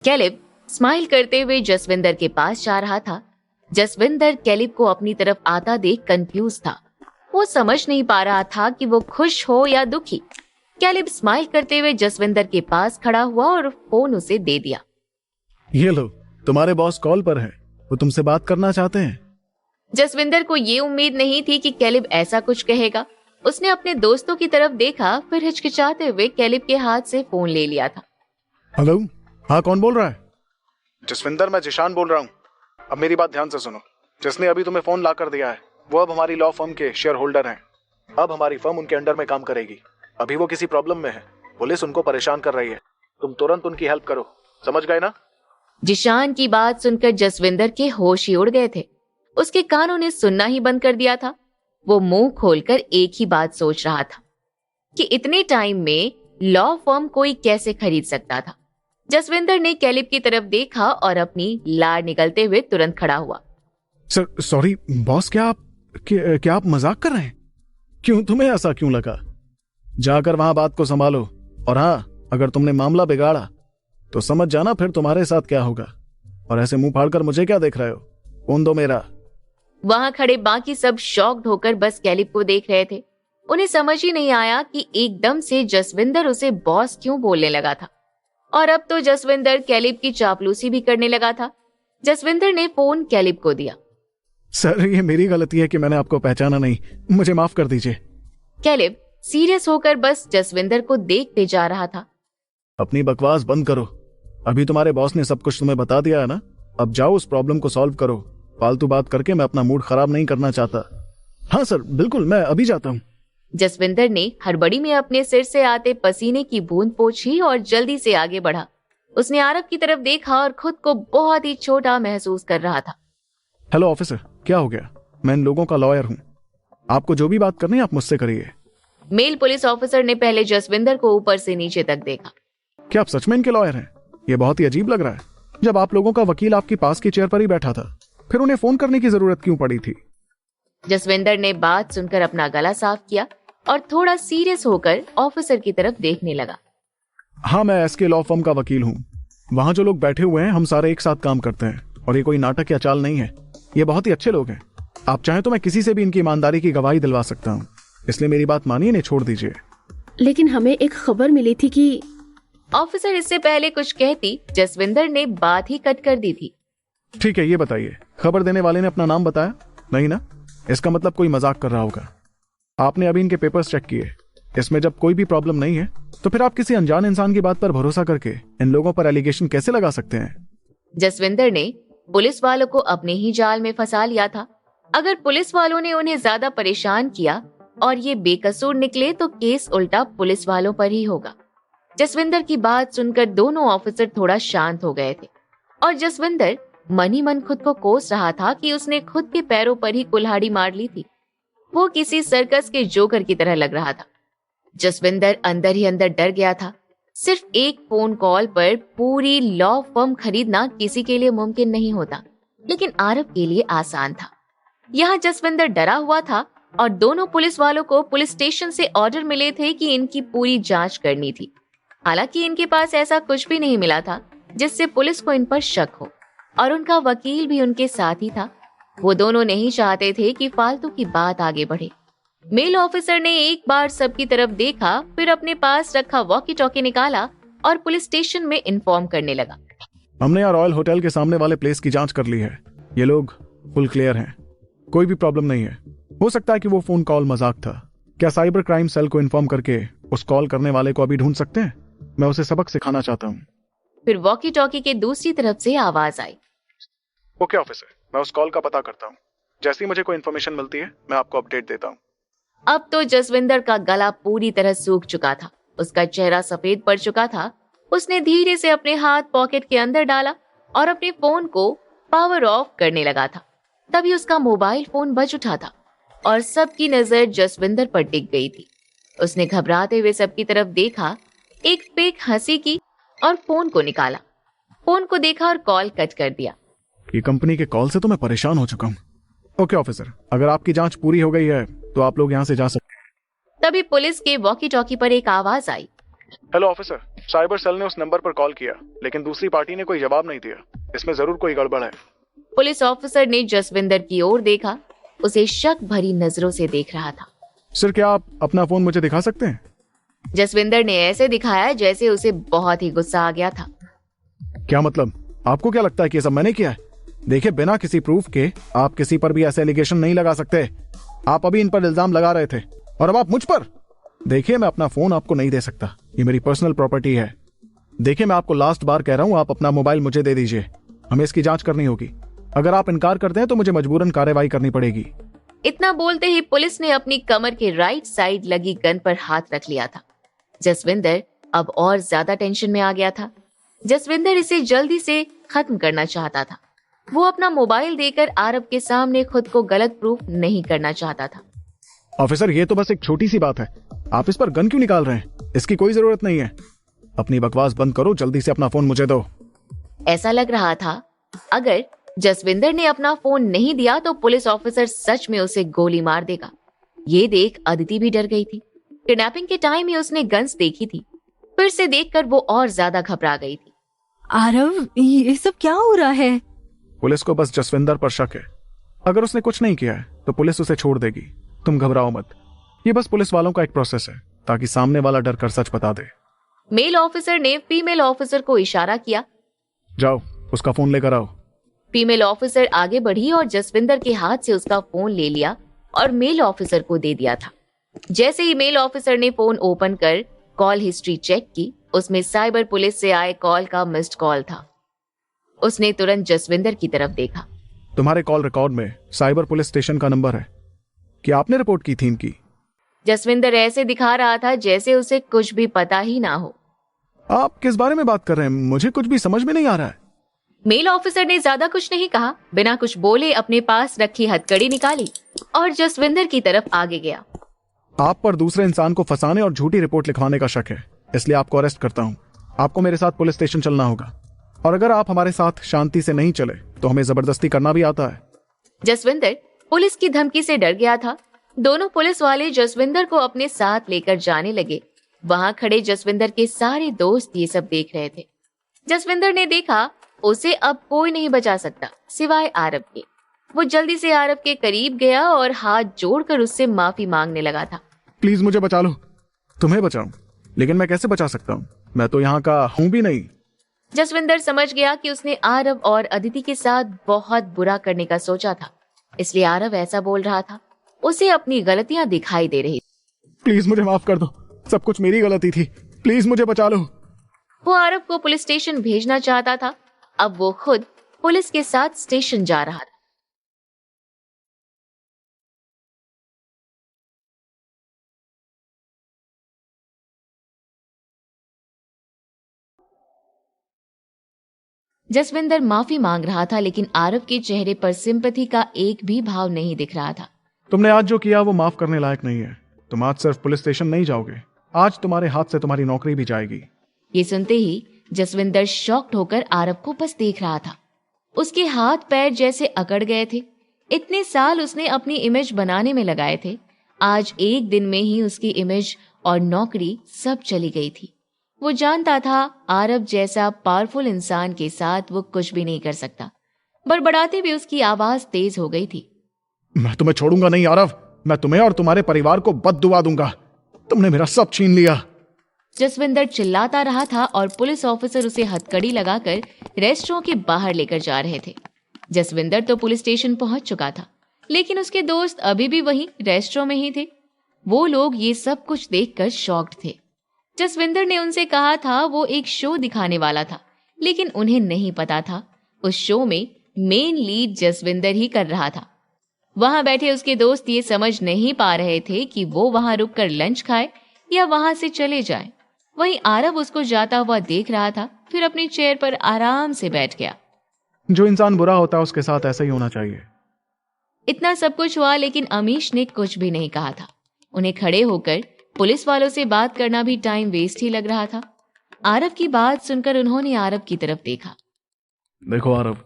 Caleb smile करते हुए जसविंदर के पास जा रहा था। जसविंदर कैलिब को अपनी तरफ आता देख कंफ्यूज था। वो समझ नहीं पा रहा था कि वो खुश हो या दुखी। कैलिब स्माइल करते हुए जसविंदर के पास खड़ा हुआ और फोन उसे दे दिया। ये लो, तुम्हारे बॉस कॉल पर हैं, वो तुमसे बात करना चाहते हैं। जसविंदर को ये उम्मीद नहीं थी कि कैलिब ऐसा कुछ कहेगा। उसने अपने दोस्तों की तरफ देखा, फिर हिचकिचाते हुए कैलिब के हाथ से फोन ले लिया था। हेलो, हाँ कौन बोल रहा है? जसविंदर, मैं जिशान बोल रहा हूँ। अब मेरी बात ध्यान से सुनो। जिसने अभी तुम्हें फोन ला कर दिया है वो अब हमारी लॉ फर्म के शेयर होल्डर हैं। अब हमारी फर्म उनके अंडर में काम करेगी। अभी वो किसी प्रॉब्लम में है, पुलिस उनको परेशान कर रही है। तुम तुरंत उनकी हेल्प करो, समझ गए ना? जिशान की बात सुनकर जसविंदर के होश ही उड़ गए थे। उसके कानों ने सुनना ही बंद कर दिया था। वो मुंह खोलकर एक ही बात सोच रहा था कि इतने टाइम में लॉ फर्म कोई कैसे खरीद सकता था। जसविंदर ने कैलिब की तरफ देखा और अपनी लार निकलते हुए तुरंत खड़ा हुआ। सर सॉरी बॉस, क्या आप मजाक कर रहे हैं? क्यों, तुम्हें ऐसा क्यों लगा? जाकर वहां बात को संभालो। और हाँ, अगर तुमने मामला बिगाड़ा तो समझ जाना फिर तुम्हारे साथ क्या होगा। और ऐसे मुंह फाड़कर मुझे क्या देख रहे हो? फोन दो मेरा। वहां खड़े बाकी सब शॉक्ड होकर बस कैलिब को देख रहे थे। उन्हें समझ ही नहीं आया कि एकदम से जसविंदर उसे बॉस क्यों बोलने लगा था। और अब तो जसविंदर कैलिब की चापलूसी भी करने लगा था। जसविंदर ने फोन कैलिब को दिया। सर, ये मेरी गलती है कि मैंने आपको पहचाना नहीं, मुझे माफ कर दीजिए। कैलिब सीरियस होकर बस जसविंदर को देखते जा रहा था। अपनी बकवास बंद करो। अभी तुम्हारे बॉस ने सब कुछ तुम्हें बता दिया है ना। अब जाओ उस प्रॉब्लम को सॉल्व करो। फालतू बात करके मैं अपना मूड खराब नहीं करना चाहता। हाँ सर, बिल्कुल, मैं अभी जाता हूँ। जसविंदर ने हड़बड़ी में अपने सिर से आते पसीने की बूंद पोंछी और जल्दी से आगे बढ़ा। उसने आरव की तरफ देखा और खुद को बहुत ही छोटा महसूस कर रहा था। हेलो ऑफिसर, क्या हो गया? मैं इन लोगों का लॉयर हूँ। आपको जो भी बात करनी है आप मुझसे करिए। मेल पुलिस ऑफिसर ने पहले जसविंदर को ऊपर से नीचे तक देखा। क्या आप सच में इनके लॉयर हैं? ये बहुत ही अजीब लग रहा है। जब आप लोगों का वकील आपके पास की चेयर पर ही बैठा था, फिर उन्हें फोन करने की जरूरत क्यों पड़ी थी? जसविंदर ने बात सुनकर अपना गला साफ किया और थोड़ा सीरियस होकर ऑफिसर की तरफ देखने लगा। हाँ, मैं एसके लॉ फर्म का वकील हूँ। वहाँ जो लोग बैठे हुए हैं हम सारे एक साथ काम करते हैं और ये कोई नाटक या चाल नहीं है। ये बहुत ही अच्छे लोग हैं। आप चाहें तो मैं किसी से भी इनकी ईमानदारी की गवाही दिलवा सकता हूँ, इसलिए मेरी बात मानिए, इन्हें छोड़ दीजिए। लेकिन हमें एक खबर मिली थी कि ऑफिसर इससे पहले कुछ कहती, जसविंदर ने बात ही कट कर दी थी। ठीक है, ये बताइए, खबर देने वाले ने अपना नाम बताया नहीं ना? इसका मतलब कोई मजाक कर रहा होगा। आपने अभी इनके पेपर्स चेक किए, इसमें जब कोई भी प्रॉब्लम नहीं है तो फिर आप किसी अनजान इंसान की बात पर भरोसा करके इन लोगों पर एलिगेशन कैसे लगा सकते हैं? जसविंदर ने पुलिस वालों को अपने ही जाल में फंसा लिया था। अगर पुलिस वालों ने उन्हें ज्यादा परेशान किया और ये बेकसूर निकले तो केस उल्टा पुलिस वालों पर ही होगा। जसविंदर की बात सुनकर दोनों ऑफिसर थोड़ा शांत हो गए थे और जसविंदर मन ही मन खुद को कोस रहा था कि उसने खुद के पैरों पर ही कुल्हाड़ी मार ली थी। वो किसी सर्कस के जोकर की तरह लग रहा था। जसविंदर अंदर ही अंदर डर गया था। सिर्फ एक फोन कॉल पर पूरी लॉ फर्म खरीदना किसी के लिए मुमकिन नहीं होता, लेकिन आरव के लिए आसान था। यहाँ जसविंदर डरा हुआ था और दोनों पुलिस वालों को पुलिस स्टेशन से ऑर्डर मिले थे कि इनकी पूरी जांच करनी थी। हालांकि इनके पास ऐसा कुछ भी नहीं मिला था जिससे पुलिस को इन पर शक हो, और उनका वकील भी उनके साथ ही था। वो दोनों नहीं चाहते थे कि फालतू की बात आगे बढ़े। मेल ऑफिसर ने एक बार सबकी तरफ देखा, फिर अपने पास रखा वॉकी टॉकी निकाला और पुलिस स्टेशन में इन्फॉर्म करने लगा। हमने यहाँ रॉयल होटल के सामने वाले प्लेस की जांच कर ली है। ये लोग फुल क्लियर हैं, कोई भी प्रॉब्लम नहीं है। हो सकता है कि वो फोन कॉल मजाक था। क्या साइबर क्राइम सेल को इन्फॉर्म करके उस कॉल करने वाले को अभी ढूंढ सकते हैं? मैं उसे सबक सिखाना चाहता हूँ। फिर वॉकी टॉकी के दूसरी तरफ से आवाज आई। ओके ऑफिसर, मैं उस कॉल का पता करता हूँ। जैसे ही मुझे कोई इन्फॉर्मेशन मिलती है मैं आपको अपडेट देता हूँ। अब तो जसविंदर का गला पूरी तरह सूख चुका था, उसका चेहरा सफेद पड़ चुका था। उसने धीरे से अपने हाथ पॉकेट के अंदर डाला और अपने फोन को पावर ऑफ करने लगा था। तभी उसका मोबाइल फोन बज उठा था और सबकी नजर जसविंदर पर टिक गई थी। उसने घबराते हुए सबकी तरफ देखा, एक फेक हंसी की और फोन को निकाला। फोन को देखा और कॉल कट कर दिया। ये कंपनी के कॉल से तो मैं परेशान हो चुका हूँ। ओके ऑफिसर, अगर आपकी जांच पूरी हो गई है तो आप लोग यहाँ से जा सकते हैं। तभी पुलिस के वॉकी टॉकी पर एक आवाज आई। हेलो ऑफिसर, साइबर सेल ने उस नंबर पर कॉल किया, लेकिन दूसरी पार्टी ने कोई जवाब नहीं दिया। इसमें जरूर कोई गड़बड़ है। पुलिस ऑफिसर ने जसविंदर की ओर देखा। उसे शक भरी नजरों से देख रहा था। सर, क्या आप अपना फोन मुझे दिखा सकते हैं? जसविंदर ने ऐसे दिखाया जैसे उसे बहुत ही गुस्सा आ गया था। क्या मतलब? आपको क्या लगता है कि ये सब मैंने किया है? देखिए, बिना किसी प्रूफ के आप किसी पर भी ऐसे एलिगेशन नहीं लगा सकते। आप अभी इन पर इल्जाम लगा रहे थे और अब आप मुझ पर। देखिए, मैं अपना फोन आपको नहीं दे सकता, ये मेरी पर्सनल प्रॉपर्टी है। देखिए, मैं आपको लास्ट बार कह रहा हूं, आप अपना मोबाइल मुझे दे दीजिए। हमें इसकी जांच करनी होगी। अगर आप इनकार करते हैं तो मुझे मजबूरन कार्रवाई करनी पड़ेगी। इतना बोलते ही पुलिस ने अपनी कमर के राइट साइड लगी गन पर हाथ रख लिया था। जसविंदर अब और ज्यादा टेंशन में आ गया था। जसविंदर इसे जल्दी से खत्म करना चाहता था। वो अपना मोबाइल देकर आरव के सामने खुद को गलत प्रूफ नहीं करना चाहता था। ऑफिसर, ये तो बस एक छोटी सी बात है, आप इस पर गन क्यों निकाल रहे हैं? इसकी कोई जरूरत नहीं है। अपनी बकवास बंद करो, जल्दी से अपना फोन मुझे दो। ऐसा लग रहा था अगर जसविंदर ने अपना फोन नहीं दिया तो पुलिस ऑफिसर सच में उसे गोली मार देगा। ये देख अदिति भी डर गई थी। किडनैपिंग के टाइम ही उसने गन्स देखी थी। फिर से देखकर वो और ज्यादा घबरा गई थी। आरव, ये सब क्या हो रहा है? पुलिस को बस जसविंदर पर शक है। अगर उसने कुछ नहीं किया है तो पुलिस उसे छोड़ देगी। तुम घबराओ मत। ये बस पुलिस वालों का एक प्रोसेस है ताकि सामने वाला डर कर सच बता दे। मेल ऑफिसर ने फीमेल ऑफिसर को इशारा किया। जाओ, उसका फोन लेकर आओ। फीमेल ऑफिसर आगे बढ़ी और जसविंदर के हाथ से उसका फोन ले लिया और मेल ऑफिसर को दे दिया था। जैसे ही मेल ऑफिसर ने फोन ओपन कर कॉल हिस्ट्री चेक की, उसमें साइबर पुलिस से आए कॉल का मिस्ड कॉल था। उसने तुरंत जसविंदर की तरफ देखा। तुम्हारे कॉल रिकॉर्ड में साइबर पुलिस स्टेशन का नंबर है। क्या आपने रिपोर्ट की थी इनकी? जसविंदर ऐसे दिखा रहा था जैसे उसे कुछ भी पता ही ना हो। आप किस बारे में बात कर रहे हैं? मुझे कुछ भी समझ में नहीं आ रहा है। मेल ऑफिसर ने ज्यादा कुछ नहीं कहा। बिना कुछ बोले अपने पास रखी हथकड़ी निकाली और जसविंदर की तरफ आगे गया। आप पर दूसरे इंसान को फंसाने और झूठी रिपोर्ट लिखवाने का शक है, इसलिए आपको अरेस्ट करता हूं। आपको मेरे साथ पुलिस स्टेशन चलना होगा, और अगर आप हमारे साथ शांति से नहीं चले तो हमें जबरदस्ती करना भी आता है। जसविंदर पुलिस की धमकी से डर गया था। दोनों पुलिस वाले जसविंदर को अपने साथ लेकर जाने लगे। वहां खड़े जसविंदर के सारे दोस्त ये सब देख रहे थे। जसविंदर ने देखा उसे अब कोई नहीं बचा सकता सिवाय आरव के। वो जल्दी से आरव के करीब गया और हाथ जोड़कर उससे माफी मांगने लगा था। प्लीज मुझे बचा लो। तुम्हें बचाऊं, लेकिन मैं कैसे बचा सकता हूं? मैं तो यहाँ का हूं भी नहीं। जसविंदर समझ गया कि उसने आरव और अदिति के साथ बहुत बुरा करने का सोचा था, इसलिए आरव ऐसा बोल रहा था। उसे अपनी गलतियां दिखाई दे रही। प्लीज मुझे माफ कर दो, सब कुछ मेरी गलती थी। प्लीज मुझे बचा लो। वो आरव को पुलिस स्टेशन भेजना चाहता था। अब वो खुद पुलिस के साथ स्टेशन जा रहा था। जसविंदर माफी मांग रहा था, लेकिन आरव के चेहरे पर सिंपैथी का एक भी भाव नहीं दिख रहा था। तुमने आज जो किया वो माफ करने लायक नहीं है। तुम आज सिर्फ पुलिस स्टेशन नहीं जाओगे, आज तुम्हारे हाथ से तुम्हारी नौकरी भी जाएगी। ये सुनते ही जसविंदर शॉक्ड होकर आरव को बस देख रहा था। उसके हाथ पैर जैसे अकड़ गए थे। इतने साल उसने अपनी इमेज बनाने में लगाए थे। आज एक दिन में ही उसकी इमेज और नौकरी सब चली गई थी। वो जानता था आरव जैसा पावरफुल इंसान के साथ वो कुछ भी नहीं कर सकता। बड़बड़ाते हुए उसकी आवाज तेज हो गई थी। मैं तुम्हें छोड़ूंगा नहीं आरव। मैं तुम्हें और तुम्हारे परिवार को बददुआ दूंगा। तुमने मेरा सब छीन लिया। जसविंदर चिल्लाता रहा था और पुलिस ऑफिसर उसे हथकड़ी लगाकर रेस्टोरेंट के बाहर लेकर जा रहे थे। जसविंदर तो पुलिस स्टेशन पहुंच चुका था, लेकिन उसके दोस्त अभी भी वहीं रेस्टोरेंट में ही थे। वो लोग ये सब कुछ देखकर शॉक्ड थे। जसविंदर ने उनसे कहा था वो एक शो दिखाने वाला था, लेकिन उन्हें नहीं पता था उस शो में मेन लीड जसविंदर ही कर रहा था। वहां बैठे उसके दोस्त ये समझ नहीं पा रहे थे कि वो वहां रुककर लंच खाए या वहां से चले जाए। वहीं आरव उसको जाता हुआ देख रहा था, फिर अपनी चेयर पर आराम से बैठ गया। जो इंसान बुरा होता है उसके साथ ऐसा ही होना चाहिए। इतना सब कुछ हुआ, लेकिन अमीश ने कुछ भी नहीं कहा था। उन्हें खड़े होकर पुलिस वालों से बात करना भी टाइम वेस्ट ही लग रहा था। आरव की बात सुनकर उन्होंने आरव की तरफ देखा। देखो आरव,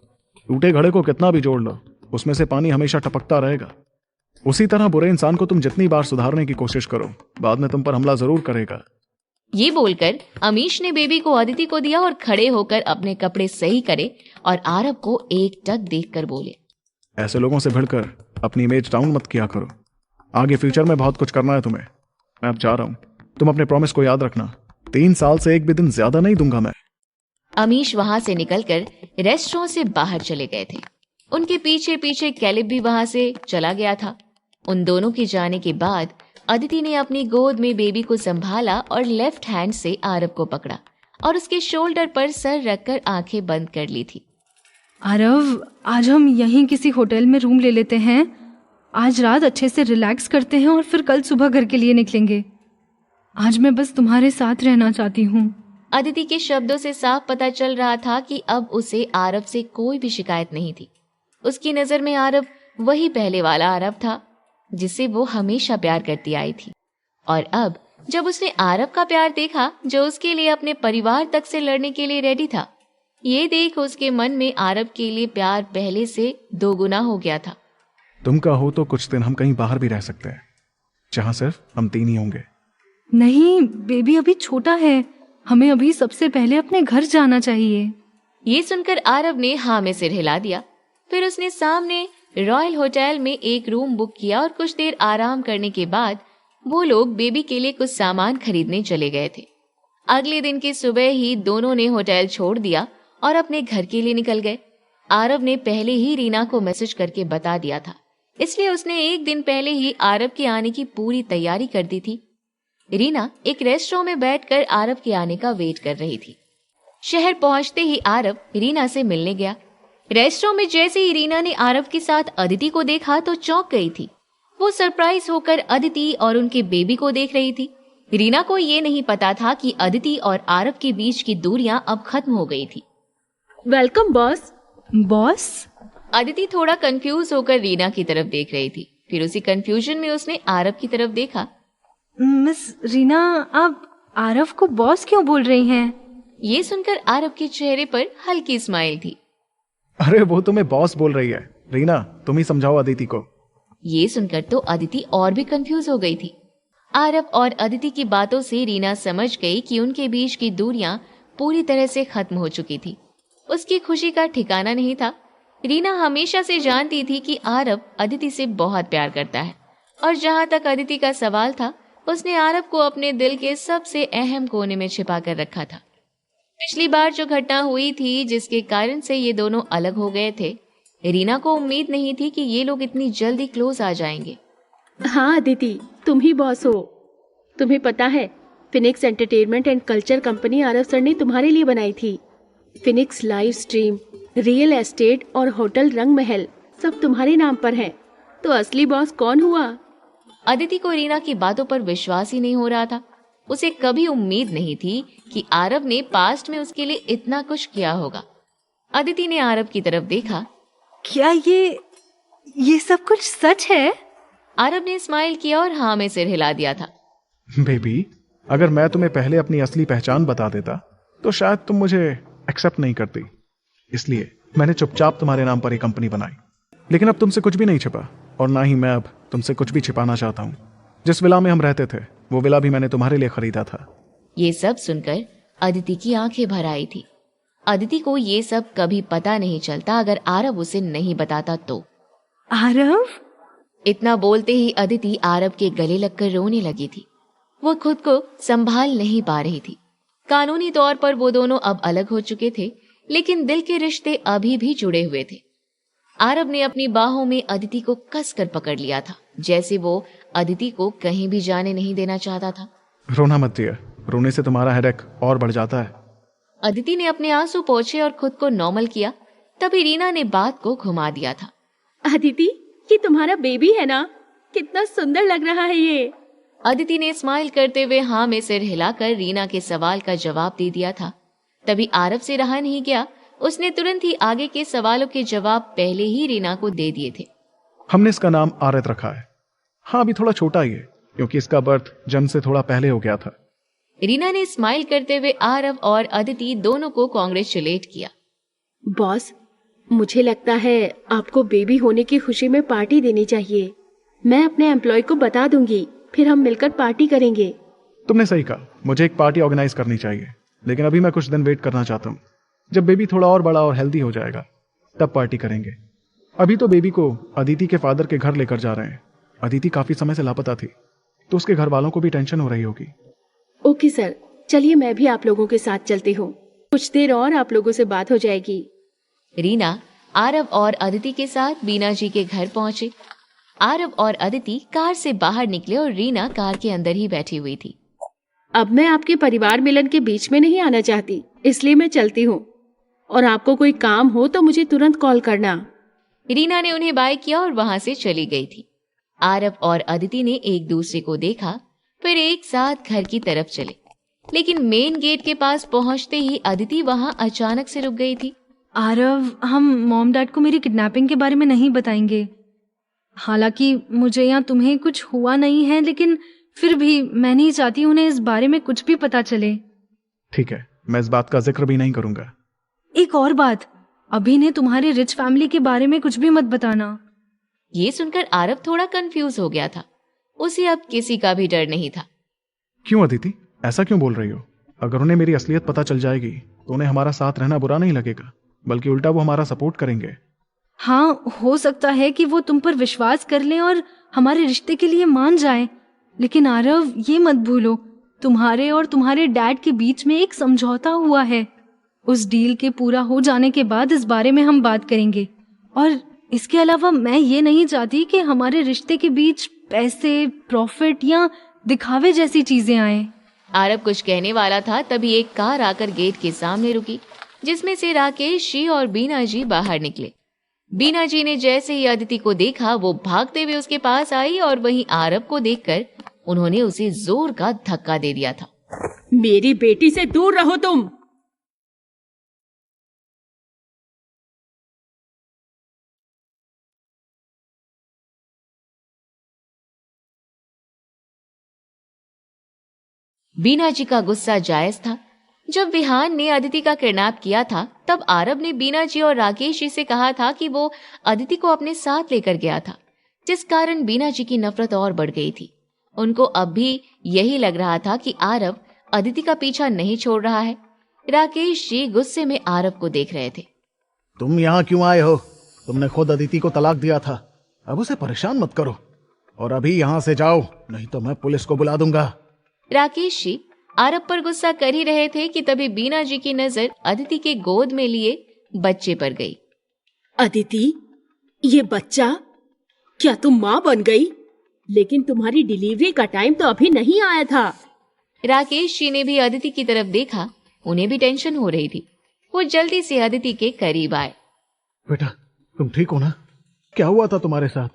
टूटे घड़े को कितना भी जोड़ लो, उसमें से पानी हमेशा टपकता रहेगा। उसी तरह बुरे इंसान को तुम जितनी बार सुधारने की कोशिश करो, बाद में तुम पर हमला जरूर करेगा। ये बोलकर अमीश ने बेबी को अदिति को दिया और खड़े होकर अपने कपड़े सही करे और आरव को एकटक देखकर बोले, ऐसे लोगों से भिड़कर अपनी इमेज डाउन मत किया करो। आगे फ्यूचर में बहुत कुछ करना है तुम्हें। मैं अब जा रहा हूँ, तुम अपने प्रॉमिस को याद रखना। 3 साल से एक भी दिन ज्यादा नहीं दूंगा मैं। अमीश वहां से निकलकर रेस्टोरेंट से बाहर चले गए थे। उनके पीछे पीछे कैलिब भी वहां से चला गया था। उन दोनों के जाने के बाद अदिति ने अपनी गोद में बेबी को संभाला और लेफ्ट हैंड से आरव को पकड़ा और उसके शोल्डर पर सर रखकर आंखें बंद कर ली थी। आरव, आज हम यहीं किसी होटल में रूम ले लेते हैं। आज रात अच्छे से रिलैक्स करते हैं और फिर कल सुबह घर के लिए निकलेंगे। आज मैं बस तुम्हारे साथ रहना चाहती हूँ। अदिति के शब्दों से साफ पता चल रहा था कि अब उसे आरव से कोई भी शिकायत नहीं थी। उसकी नजर में आरव वही पहले वाला आरव था जिसे वो हमेशा प्यार करती आई थी। और अब जब उसने आरव का प्यार देखा जो उसके लिए अपने परिवार तक से लड़ने के लिए रेडी था, ये देख उसके मन में आरव के लिए प्यार पहले से 2 गुना हो गया था। तुम कहो तो कुछ दिन हम कहीं बाहर भी रह सकते हैं, जहां सिर्फ हम 3 ही होंगे। नहीं, बेबी अभी छोटा है। हमें अभी सबसे पहले अपने घर जाना चाहिए। ये सुनकर आरव ने हाँ में सिर हिला दिया। फिर उसने सामने रॉयल होटल में एक रूम बुक किया और कुछ देर आराम करने के बाद वो लोग बेबी के लिए कुछ सामान खरीदने चले गए थे। अगले दिन की सुबह ही दोनों ने होटल छोड़ दिया और अपने घर के लिए निकल गए। आरव ने पहले ही रीना को मैसेज करके बता दिया था, इसलिए उसने एक दिन पहले ही आरव के आने की पूरी तैयारी कर दी थी। रीना एक रेस्टोरेंट में बैठकर आरव के आने का वेट कर रही थी। शहर पहुंचते ही आरव रीना से मिलने गया। रेस्टोरेंट में जैसे ही रीना ने आरव के साथ अदिति को देखा तो चौंक गई थी। वो सरप्राइज होकर अदिति और उनके बेबी को देख रही थी। रीना को ये नहीं पता था कि अदिति और आरव के बीच की दूरियां अब खत्म हो गई थी। Welcome boss. बॉस? अदिति थोड़ा कंफ्यूज होकर रीना की तरफ देख रही थी। फिर उसी कंफ्यूजन में उसने आरव की तरफ देखा। मिस रीना, आप आरव को बॉस क्यों बोल रही हैं? ये सुनकर आरव के चेहरे पर हल्की स्माइल थी। अरे वो तुम्हें बॉस बोल रही है। रीना, तुम ही समझाओ अदिति को। ये सुनकर तो अदिति और भी कंफ्यूज हो गई थी। आरव और अदिति की बातों से रीना समझ गई कि उनके बीच की दूरियां पूरी तरह से खत्म हो चुकी थी। उसकी खुशी का ठिकाना नहीं था। रीना हमेशा से जानती थी कि आरव अदिति से बहुत प्यार करता है और जहां तक अदिति का सवाल था, उसने आरव को अपने दिल के सबसे अहम कोने में छिपा कर रखा था। पिछली बार जो घटना हुई थी जिसके कारण से ये दोनों अलग हो गए थे, रीना को उम्मीद नहीं थी कि ये लोग इतनी जल्दी क्लोज आ जाएंगे। हाँ अदिति, तुम ही बॉस हो। तुम्हें पता है, Phoenix entertainment and culture company Aarav sir ने तुम्हारे लिए बनाई थी। Phoenix live stream, real estate और होटल रंग महल सब तुम्हारे नाम पर है। तो असली बॉस कौन हुआ? अदिति को रीना की बातों पर विश्वास ही नहीं हो रहा था। उसे कभी उम्मीद नहीं थी कि आरव ने पास्ट में उसके लिए इतना कुछ किया होगा। अदिति ने आरव की तरफ देखा। क्या ये सब कुछ सच है? आरव ने स्माइल किया और हाँ में सिर हिला दिया था। बेबी, अगर मैं तुम्हें पहले अपनी असली पहचान बता देता तो शायद तुम मुझे एक्सेप्ट नहीं करती। इसलिए मैंने चुपचाप तुम्हारे नाम पर एक कंपनी बनाई। लेकिन अब तुमसे कुछ भी नहीं छिपा और ना ही मैं अब तुमसे कुछ भी छिपाना चाहता हूँ। जिस विला में हम रहते थे वो विला भी मैंने तुम्हारे लिए खरीदा था। ये सब सुनकर अदिति की आंखें भर आई थी। अदिति को ये सब कभी पता नहीं चलता अगर आरव उसे नहीं बताता तो। आरव? इतना बोलते ही अदिति आरव के गले लगकर रोने लगी थी। वो खुद को संभाल नहीं पा रही थी। कानूनी तौर पर वो दोनों अब अलग हो चुके थे, लेकिन दिल के रिश्ते अभी भी जुड़े हुए थे। आरव ने अपनी बाहों में अदिति को कसकर पकड़ लिया था, जैसे वो अदिति को कहीं भी जाने नहीं देना चाहता था। रोना मत दिया, रोने से तुम्हारा हेडेक और बढ़ जाता है। अदिति ने अपने आंसू पोंछे और खुद को नॉर्मल किया। तभी रीना ने बात को घुमा दिया था। अदिति, ये तुम्हारा बेबी है ना? कितना सुंदर लग रहा है ये। अदिति ने स्माइल करते हुए हाँ में सिर हिलाकर रीना के सवाल का जवाब दे दिया था। तभी आरव से रहा नहीं गया। उसने तुरंत ही आगे के सवालों के जवाब पहले ही रीना को दे दिए थे। हमने इसका नाम आरत रखा है। हाँ, अभी थोड़ा छोटा ही है क्योंकि इसका बर्थ जन्म से थोड़ा पहले हो गया था। रीना ने स्माइल करते हुए आरव और अदिति दोनों को कांग्रेचुलेट किया। बॉस, मुझे लगता है आपको बेबी होने की खुशी में पार्टी देनी चाहिए। मैं अपने एम्प्लॉय को बता दूंगी, फिर हम मिलकर पार्टी करेंगे। तुमने सही कहा, मुझे एक पार्टी ऑर्गेनाइज करनी चाहिए, लेकिन अभी मैं कुछ दिन वेट करना चाहता हूँ। जब बेबी थोड़ा और बड़ा और हेल्दी हो जाएगा तब पार्टी करेंगे। अभी तो बेबी को अदिति के फादर के घर लेकर जा रहे हैं। अदिति काफी समय से लापता थी, तो उसके घर वालों को भी टेंशन हो रही होगी। ओके सर, चलिए मैं भी आप लोगों के साथ चलती हूँ। कुछ देर और आप लोगों से बात हो जाएगी। रीना आरव और अदिति के साथ बीना जी के घर पहुंचे। आरव और अदिति कार से बाहर निकले और रीना कार के अंदर ही बैठी हुई थी। अब मैं आपके परिवार मिलन के बीच में नहीं आना चाहती, इसलिए मैं चलती हूँ, और आपको कोई काम हो तो मुझे तुरंत कॉल करना। रीना ने उन्हें बाय किया और वहां से चली गई थी। आरव और अदिति ने एक दूसरे को देखा, फिर एक साथ घर की तरफ चले, लेकिन मेन गेट के पास पहुंचते ही अदिति वहां अचानक से रुक गई थी। आरव, हम मॉम डैड को मेरी किडनैपिंग के बारे में नहीं बताएंगे। हालांकि मुझे या तुम्हें कुछ हुआ नहीं है, लेकिन फिर भी मैं नहीं चाहती उन्हें इस बारे में कुछ भी पता चले। ठीक है, मैं इस बात का जिक्र भी नहीं करूंगा। एक और बात, अभी ने तुम्हारे रिच फैमिली के बारे में कुछ भी मत बताना। ये सुनकर आरव थोड़ा कंफ्यूज हो गया था। उसे अब किसी का भी डर नहीं था। क्यों अदिति, ऐसा क्यों बोल रही हो? अगर उन्हें मेरी असलियत पता चल जाएगी तो उन्हें हमारा साथ रहना बुरा नहीं लगेगा, बल्कि उल्टा वो हमारा सपोर्ट करेंगे। हाँ, हो सकता है कि वो तुम पर विश्वास कर लें और हमारे रिश्ते के लिए मान जाए, लेकिन आरव ये मत भूलो, तुम्हारे और तुम्हारे डैड के बीच में एक समझौता हुआ है। उस डील के पूरा हो जाने के बाद इस बारे में हम बात करेंगे। और इसके अलावा मैं ये नहीं चाहती कि हमारे रिश्ते के बीच पैसे, प्रॉफिट या दिखावे जैसी चीजें आए। आरव कुछ कहने वाला था, तभी एक कार आकर गेट के सामने रुकी, जिसमें से राकेश जी और बीना जी बाहर निकले। बीना जी ने जैसे ही अदिति को देखा, वो भागते हुए उसके पास आई और वहीं आरव को देखकर उन्होंने उसे जोर का धक्का दे दिया था। मेरी बेटी से दूर रहो तुम। बीना जी का गुस्सा जायज था। जब विहान ने अदिति का किडनैप किया था, तब आरव ने बीना जी और राकेश जी से कहा था कि वो अदिति को अपने साथ लेकर गया था, जिस कारण बीना जी की नफरत और बढ़ गई थी। उनको अब भी यही लग रहा था कि आरव अदिति का पीछा नहीं छोड़ रहा है। राकेश जी गुस्से में आरव को देख रहे थे। तुम यहाँ क्यों आए हो? तुमने खुद अदिति को तलाक दिया था, अब उसे परेशान मत करो और अभी यहाँ से जाओ, नहीं तो मैं पुलिस को बुला दूंगा। राकेश जी आरव पर गुस्सा कर ही रहे थे कि तभी बीना जी की नजर अदिति के गोद में लिए बच्चे पर गई। अदिति, ये बच्चा? क्या तुम माँ बन गई? लेकिन तुम्हारी डिलीवरी का टाइम तो अभी नहीं आया था। राकेश जी ने भी अदिति की तरफ देखा, उन्हें भी टेंशन हो रही थी। वो जल्दी से अदिति के करीब आए। बेटा, तुम ठीक हो ना? क्या हुआ था तुम्हारे साथ?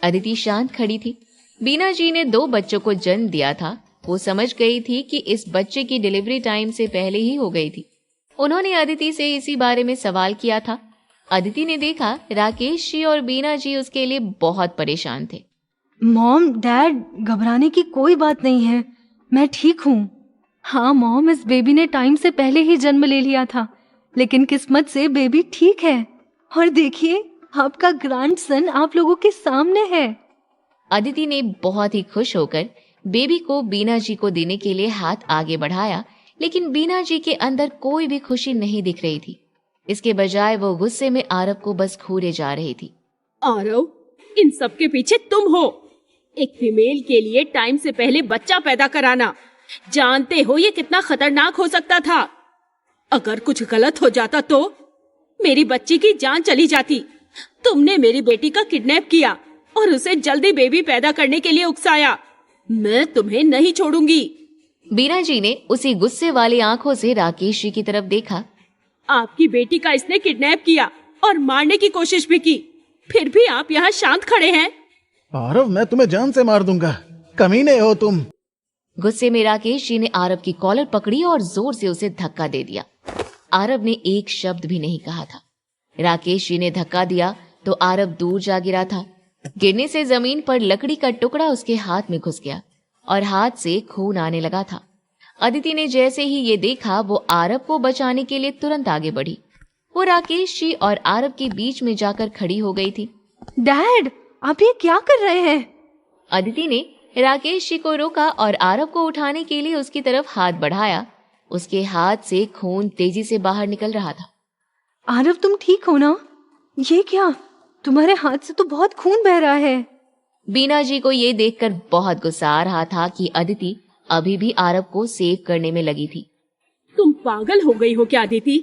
अदिति शांत खड़ी थी। बीना जी ने 2 बच्चों को जन्म दिया था। वो समझ गई थी कि इस बच्चे की डिलीवरी टाइम से पहले ही हो गई थी। उन्होंने अदिति से इसी बारे में सवाल किया था। अदिति ने देखा राकेश जी और बीना जी उसके लिए बहुत परेशान थे। मॉम डैड, घबराने की कोई बात नहीं है, मैं ठीक हूँ। हाँ मॉम, इस बेबी ने टाइम से पहले ही जन्म ले लिया था, लेकिन किस्मत से बेबी ठीक है। और देखिए, आपका ग्रैंडसन आप लोगों के सामने है। अदिति ने बहुत ही खुश होकर बेबी को बीना जी को देने के लिए हाथ आगे बढ़ाया, लेकिन बीना जी के अंदर कोई भी खुशी नहीं दिख रही थी। इसके बजाय वो गुस्से में आरव को बस घूरे जा रही थी। आरव, इन सब के पीछे तुम हो। एक फीमेल के लिए टाइम से पहले बच्चा पैदा कराना, जानते हो ये कितना खतरनाक हो सकता था। अगर कुछ गलत हो जाता तो मेरी बच्ची की जान चली जाती। तुमने मेरी बेटी का किडनैप किया और उसे जल्दी बेबी पैदा करने के लिए उकसाया। मैं तुम्हें नहीं छोड़ूंगी। बीना जी ने उसी गुस्से वाली आंखों से राकेश जी की तरफ देखा। आपकी बेटी का इसने किडनैप किया और मारने की कोशिश भी की, फिर भी आप यहाँ शांत खड़े हैं। आरव, मैं तुम्हें जान से मार दूंगा, कमीने हो तुम। गुस्से में राकेश जी ने आरव की कॉलर पकड़ी और जोर से उसे धक्का दे दिया। आरव ने एक शब्द भी नहीं कहा था। राकेश जी ने धक्का दिया तो आरव दूर जा गिरा था। गिरने से जमीन पर लकड़ी का टुकड़ा उसके हाथ में घुस गया और हाथ से खून आने लगा था। अदिति ने जैसे ही ये देखा, वो आरव को बचाने के लिए तुरंत आगे बढ़ी। वो राकेश जी और आरव के बीच में जाकर खड़ी हो गई थी। डैड, आप ये क्या कर रहे हैं? अदिति ने राकेश जी को रोका और आरव को उठाने के लिए उसकी तरफ हाथ बढ़ाया। उसके हाथ से खून तेजी से बाहर निकल रहा था। आरव, तुम ठीक हो ना? ये क्या, तुम्हारे हाथ से तो बहुत खून बह रहा है। बीना जी को ये देखकर बहुत गुस्सा आ रहा था कि अदिति अभी भी आरव को सेव करने में लगी थी। तुम पागल हो गई हो क्या अदिति?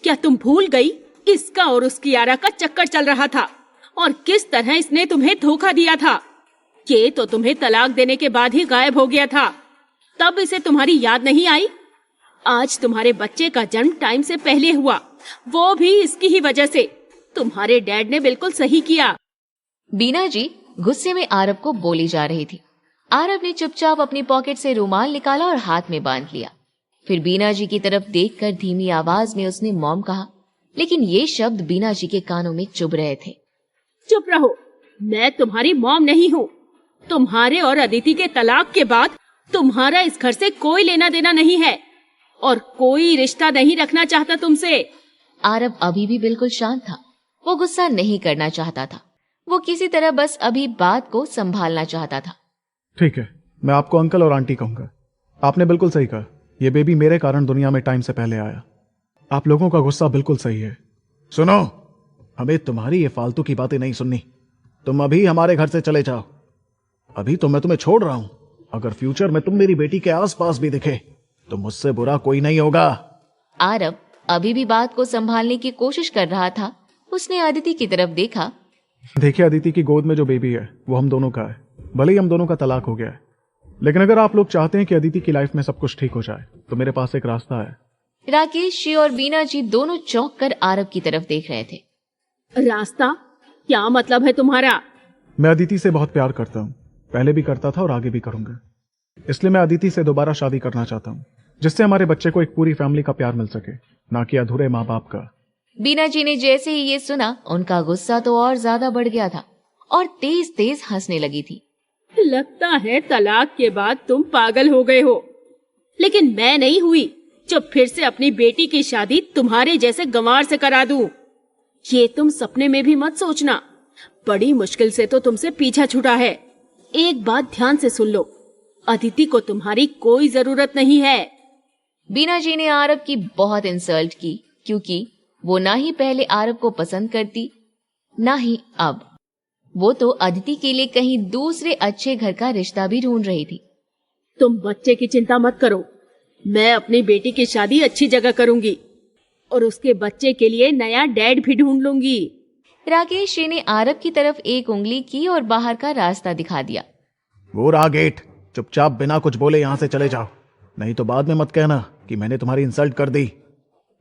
क्या तुम भूल गई इसका और उस कियारा का चक्कर चल रहा था और किस तरह इसने तुम्हें धोखा दिया था? ये तो तुम्हें तलाक देने के बाद ही गायब हो गया था, तब इसे तुम्हारी याद नहीं आई? आज तुम्हारे बच्चे का जन्म टाइम से पहले हुआ, वो भी इसकी ही वजह से। तुम्हारे डैड ने बिल्कुल सही किया। बीना जी गुस्से में आरव को बोली जा रही थी। आरव ने चुपचाप अपनी पॉकेट से रुमाल निकाला और हाथ में बांध लिया। फिर बीना जी की तरफ देखकर धीमी आवाज में उसने मॉम कहा, लेकिन ये शब्द बीना जी के कानों में चुभ रहे थे। चुप रहो, मैं तुम्हारी मॉम नहीं हूँ। तुम्हारे और अदिति के तलाक के बाद तुम्हारा इस घर से कोई लेना देना नहीं है और कोई रिश्ता नहीं रखना चाहता तुमसे। आरव अभी भी बिल्कुल शांत था। वो गुस्सा नहीं करना चाहता था। वो किसी तरह बस अभी बात को संभालना चाहता था। ठीक है, मैं आपको अंकल और आंटी कहूंगा। आपने बिल्कुल सही कहा, ये बेबी मेरे कारण दुनिया में टाइम से पहले आया। आप लोगों का गुस्सा बिल्कुल सही है। सुनो, हमें तुम्हारी ये फालतू की बातें नहीं सुननी। तुम अभी हमारे घर से चले जाओ। अभी तो मैं तुम्हें छोड़ रहा हूं। अगर फ्यूचर में तुम मेरी बेटी के आसपास भी दिखे तो मुझसे बुरा कोई नहीं होगा। आरव अभी भी बात को संभालने की कोशिश कर रहा था। उसने अदिति की तरफ देखा। देखिए, अदिति की गोद में जो बेबी है वो हम दोनों का है। भले ही हम दोनों का तलाक हो गया है, लेकिन अगर आप लोग चाहते हैं कि अदिति की लाइफ में सब कुछ ठीक हो जाए तो मेरे पास एक रास्ता है। राकेश जी और बीना जी दोनों चौंक कर आरव की तरफ देख रहे थे। रास्ता? क्या मतलब है तुम्हारा? मैं अदिति से बहुत प्यार करता हूँ, पहले भी करता था और आगे भी करूंगा। इसलिए मैं अदिति से दोबारा शादी करना चाहता हूँ, जिससे हमारे बच्चे को एक पूरी फैमिली का प्यार मिल सके, ना कि अधूरे माँ बाप का। बीना जी ने जैसे ही ये सुना, उनका गुस्सा तो और ज्यादा बढ़ गया था और तेज तेज हंसने लगी थी। लगता है तलाक के बाद तुम पागल हो गए हो, लेकिन मैं नहीं हुई जो फिर से अपनी बेटी की शादी तुम्हारे जैसे गंवार से करा दूं। ये तुम सपने में भी मत सोचना। बड़ी मुश्किल से तो तुमसे पीछा छूटा है। एक बात ध्यान से सुन लो, अदिति को तुम्हारी कोई जरूरत नहीं है। बीना जी ने आरव की बहुत इंसल्ट की, क्योंकि वो ना ही पहले आरव को पसंद करती, ना ही अब। वो तो अदिति के लिए कहीं दूसरे अच्छे घर का रिश्ता भी ढूंढ रही थी। तुम बच्चे की चिंता मत करो, मैं अपनी बेटी की शादी अच्छी जगह करूंगी और उसके बच्चे के लिए नया डैड भी ढूंढ लूंगी। राकेश जी ने आरव की तरफ एक उंगली की और बाहर का रास्ता दिखा दिया। वो रहा गेट, चुपचाप बिना कुछ बोले यहाँ से चले जाओ, नहीं तो बाद में मत कहना कि मैंने तुम्हारी इंसल्ट कर दी।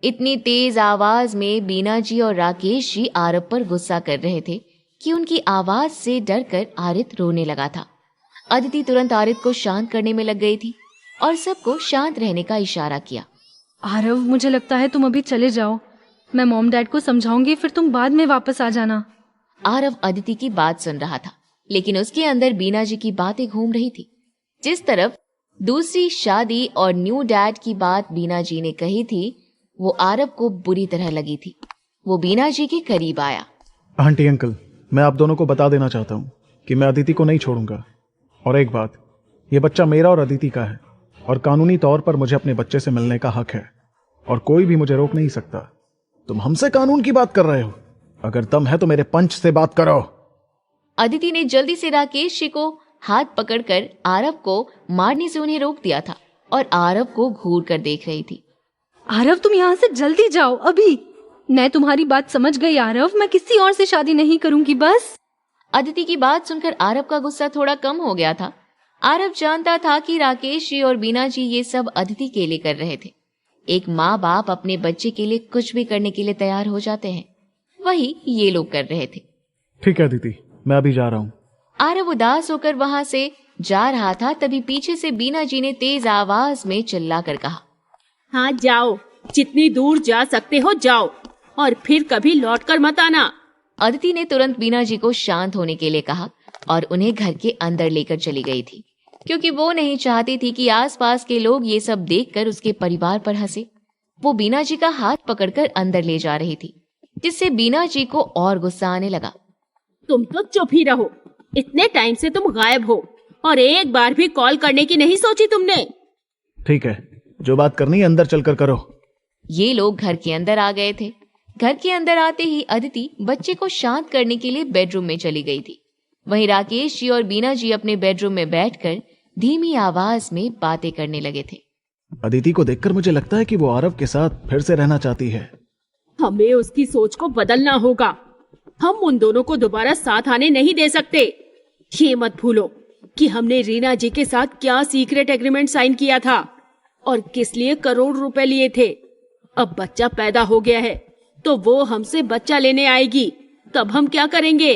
इतनी तेज आवाज में बीना जी और राकेश जी आरव पर गुस्सा कर रहे थे कि उनकी आवाज से डरकर आरित रोने लगा था। अदिति तुरंत आरित को शांत करने में लग गई थी और सबको शांत रहने का इशारा किया। आरव, मुझे लगता है तुम अभी चले जाओ। मैं मॉम डैड को समझाऊंगी, फिर तुम बाद में वापस आ जाना। आरव अदिति की बात सुन रहा था, लेकिन उसके अंदर बीना जी की बातें घूम रही थी। जिस तरफ दूसरी शादी और न्यू डैड की बात बीना जी ने कही थी, वो आरव को बुरी तरह लगी थी। वो बीना जी के करीब आया। आंटी अंकल, मैं आप दोनों को बता देना चाहता हूँ कि मैं अदिति को नहीं छोड़ूंगा। और एक बात, ये बच्चा मेरा और अदिति का है और कानूनी तौर पर मुझे अपने बच्चे से मिलने का हक है और कोई भी मुझे रोक नहीं सकता। तुम हमसे कानून की बात कर रहे हो? अगर दम है तो मेरे पंच से बात करो। अदिति ने जल्दी से राकेश जी को हाथ पकड़कर आरव को मारने से उन्हें रोक दिया था और आरव को घूर कर देख रही थी। आरव, तुम यहाँ से जल्दी जाओ अभी। मैं तुम्हारी बात समझ गई आरव, मैं किसी और से शादी नहीं करूंगी बस। अदिति की बात सुनकर आरव का गुस्सा थोड़ा कम हो गया था। आरव जानता था कि राकेश जी और बीना जी ये सब अदिति के लिए कर रहे थे। एक माँ बाप अपने बच्चे के लिए कुछ भी करने के लिए तैयार हो जाते हैं, वही ये लोग कर रहे थे। ठीक है अदिति, मैं अभी जा रहा हूँ। आरव उदास होकर वहां से जा रहा था, तभी पीछे से बीना जी ने तेज आवाज में चिल्ला कर कहा, हाँ जाओ, जितनी दूर जा सकते हो जाओ और फिर कभी लौट कर मत आना। अदिति ने तुरंत बीना जी को शांत होने के लिए कहा और उन्हें घर के अंदर लेकर चली गई थी, क्योंकि वो नहीं चाहती थी कि आसपास के लोग ये सब देखकर उसके परिवार पर हंसे। वो बीना जी का हाथ पकड़कर अंदर ले जा रही थी, जिससे बीना जी को और गुस्सा आने लगा। तुम तो चुप ही रहो, इतने टाइम से तुम गायब हो और एक बार भी कॉल करने की नहीं सोची तुमने। ठीक है, जो बात करनी है अंदर चलकर करो। ये लोग घर के अंदर आ गए थे। घर के अंदर आते ही अदिति बच्चे को शांत करने के लिए बेडरूम में चली गई थी। वहीं राकेश जी और बीना जी अपने बेडरूम में बैठकर धीमी आवाज में बातें करने लगे थे। अदिति को देखकर मुझे लगता है कि वो आरव के साथ फिर से रहना चाहती है। हमें उसकी सोच को बदलना होगा। हम उन दोनों को दोबारा साथ आने नहीं दे सकते। ये मत भूलो कि हमने रीना जी के साथ क्या सीक्रेट एग्रीमेंट साइन किया था और किस लिए करोड़ रुपए लिए थे। अब बच्चा पैदा हो गया है तो वो हमसे बच्चा लेने आएगी, तब हम क्या करेंगे?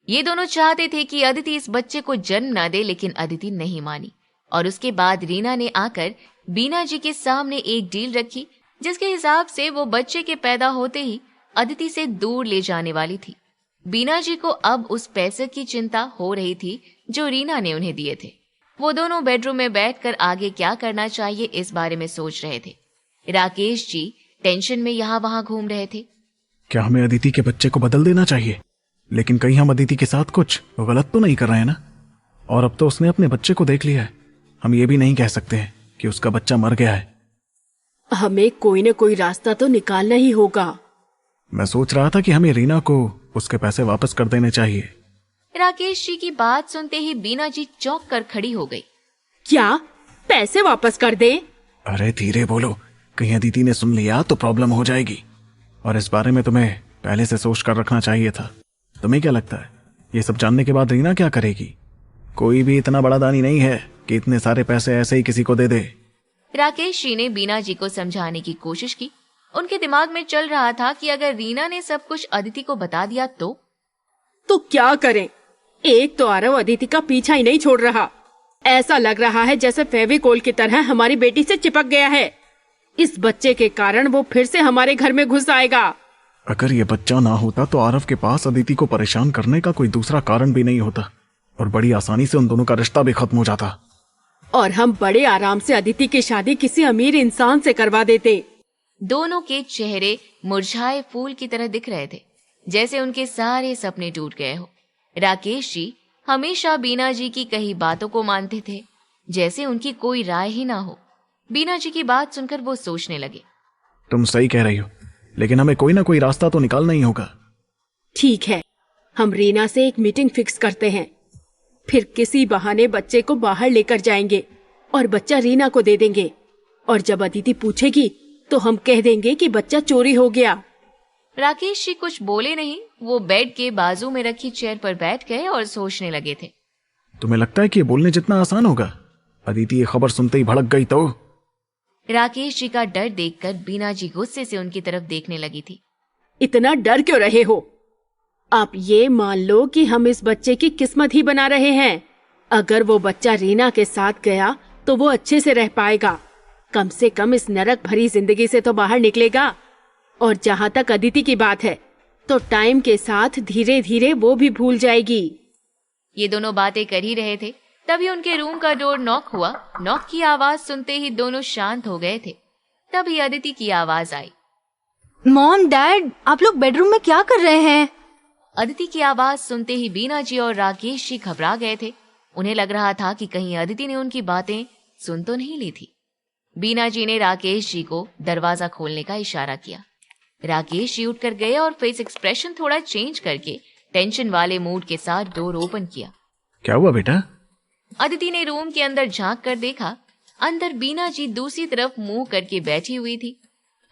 ये दोनों चाहते थे कि अदिति इस बच्चे को जन्म न दे, लेकिन अदिति नहीं मानी और उसके बाद रीना ने आकर बीना जी के सामने एक डील रखी जिसके हिसाब से वो बच्चे के पैदा होते ही अदिति से दूर ले जाने वाली थी। बीना जी को अब उस पैसे की चिंता हो रही थी जो रीना ने उन्हें दिए थे। वो दोनों बेडरूम में बैठकर आगे क्या करना चाहिए इस बारे में सोच रहे थे। राकेश जी टेंशन में यहाँ वहां घूम रहे थे। क्या हमें अदिति के बच्चे को बदल देना चाहिए? लेकिन कहीं हम अदिति के साथ कुछ गलत तो नहीं कर रहे हैं ना? और अब तो उसने अपने बच्चे को देख लिया है, हम ये भी नहीं कह सकते हैं कि उसका बच्चा मर गया है। हमें कोई न कोई रास्ता तो निकालना ही होगा। मैं सोच रहा था कि हमें रीना को उसके पैसे वापस कर देने चाहिए। राकेश जी की बात सुनते ही बीना जी चौंक कर खड़ी हो गई। क्या पैसे वापस कर दें? अरे धीरे बोलो, कहीं अदिति ने सुन लिया तो प्रॉब्लम हो जाएगी। और इस बारे में तुम्हें पहले से सोच कर रखना चाहिए था। तुम्हें क्या लगता है ये सब जानने के बाद रीना क्या करेगी? कोई भी इतना बड़ा दानी नहीं है कि इतने सारे पैसे ऐसे ही किसी को दे दे। राकेश जी ने बीना जी को समझाने की कोशिश की। उनके दिमाग में चल रहा था कि अगर रीना ने सब कुछ अदिति को बता दिया तो क्या करें? एक तो आरव अदिति का पीछा ही नहीं छोड़ रहा। ऐसा लग रहा है जैसे फेविकोल की तरह हमारी बेटी से चिपक गया है। इस बच्चे के कारण वो फिर से हमारे घर में घुस आएगा। अगर ये बच्चा ना होता तो आरव के पास अदिति को परेशान करने का कोई दूसरा कारण भी नहीं होता और बड़ी आसानी से उन दोनों का रिश्ता भी खत्म हो जाता। और हम बड़े आराम से अदिति की शादी किसी अमीर इंसान से करवा देते। दोनों के चेहरे मुरझाए फूल की तरह दिख रहे थे, जैसे उनके सारे सपने टूट गए हो। राकेश जी हमेशा बीना जी की कही बातों को मानते थे, जैसे उनकी कोई राय ही ना हो। बीना जी की बात सुनकर वो सोचने लगे। तुम सही कह रही हो, लेकिन हमें कोई ना कोई रास्ता तो निकालना ही होगा। ठीक है, हम रीना से एक मीटिंग फिक्स करते हैं। फिर किसी बहाने बच्चे को बाहर लेकर जाएंगे और बच्चा रीना को दे देंगे। और जब अदिति पूछेगी तो हम कह देंगे कि बच्चा चोरी हो गया। राकेश जी कुछ बोले नहीं। वो बेड के बाजू में रखी चेयर पर बैठ गए और सोचने लगे थे। तुम्हें लगता है कि ये बोलने जितना आसान होगा? अदिति ये खबर सुनते ही भड़क गई तो? राकेश जी का डर देखकर बीना जी गुस्से से उनकी तरफ देखने लगी थी। इतना डर क्यों रहे हो? आप ये मान लो कि हम इस बच्चे की किस्मत ही बना रहे हैं। अगर वो बच्चा रीना के साथ गया तो वो अच्छे से रह पाएगा। कम से कम इस नरक भरी जिंदगी से तो बाहर निकलेगा। और जहाँ तक अदिति की बात है तो टाइम के साथ धीरे धीरे वो भी भूल जाएगी। ये दोनों बातें कर ही रहे थे, तभी उनके रूम का डोर नॉक हुआ। नॉक की आवाज सुनते ही दोनों शांत हो गए थे। तभी अदिति की आवाज आई। मॉम, डैड, आप लोग बेडरूम में क्या कर रहे हैं? अदिति की आवाज सुनते ही बीना जी और राकेश जी घबरा गए थे। उन्हें लग रहा था कि कहीं अदिति ने उनकी बातें सुन तो नहीं ली थी। बीना जी ने राकेश जी को दरवाजा खोलने का इशारा किया। राकेश जी उठकर गए और फेस एक्सप्रेशन थोड़ा चेंज करके टेंशन वाले मूड के साथ डोर ओपन किया। क्या हुआ बेटा? अदिति ने रूम के अंदर झांक कर देखा। अंदर बीना जी दूसरी तरफ मुंह करके बैठी हुई थी।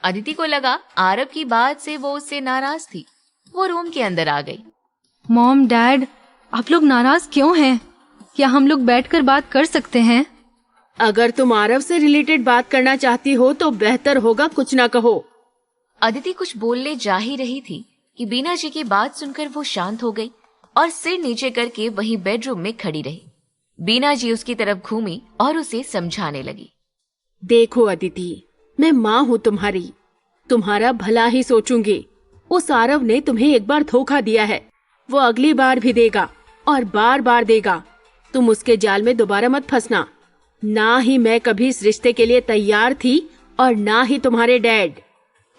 अदिति को लगा आरव की बात से वो उससे नाराज थी। वो रूम के अंदर आ गई। मॉम, डैड, आप लोग नाराज क्यों हैं? क्या हम लोग बैठकर बात कर सकते हैं? अगर तुम आरव से रिलेटेड बात करना चाहती हो तो बेहतर होगा कुछ ना कहो। अदिति कुछ बोलने जा ही रही थी कि बीना जी की बात सुनकर वो शांत हो गई और सिर नीचे करके वहीं बेडरूम में खड़ी रही। बीना जी उसकी तरफ घूमी और उसे समझाने लगी। देखो अदिति, मैं माँ हूँ तुम्हारी, तुम्हारा भला ही सोचूंगी। उस आरव ने तुम्हें एक बार धोखा दिया है, वो अगली बार भी देगा और बार बार देगा। तुम उसके जाल में दोबारा मत फंसना। ना ही मैं कभी इस रिश्ते के लिए तैयार थी और ना ही तुम्हारे डैड।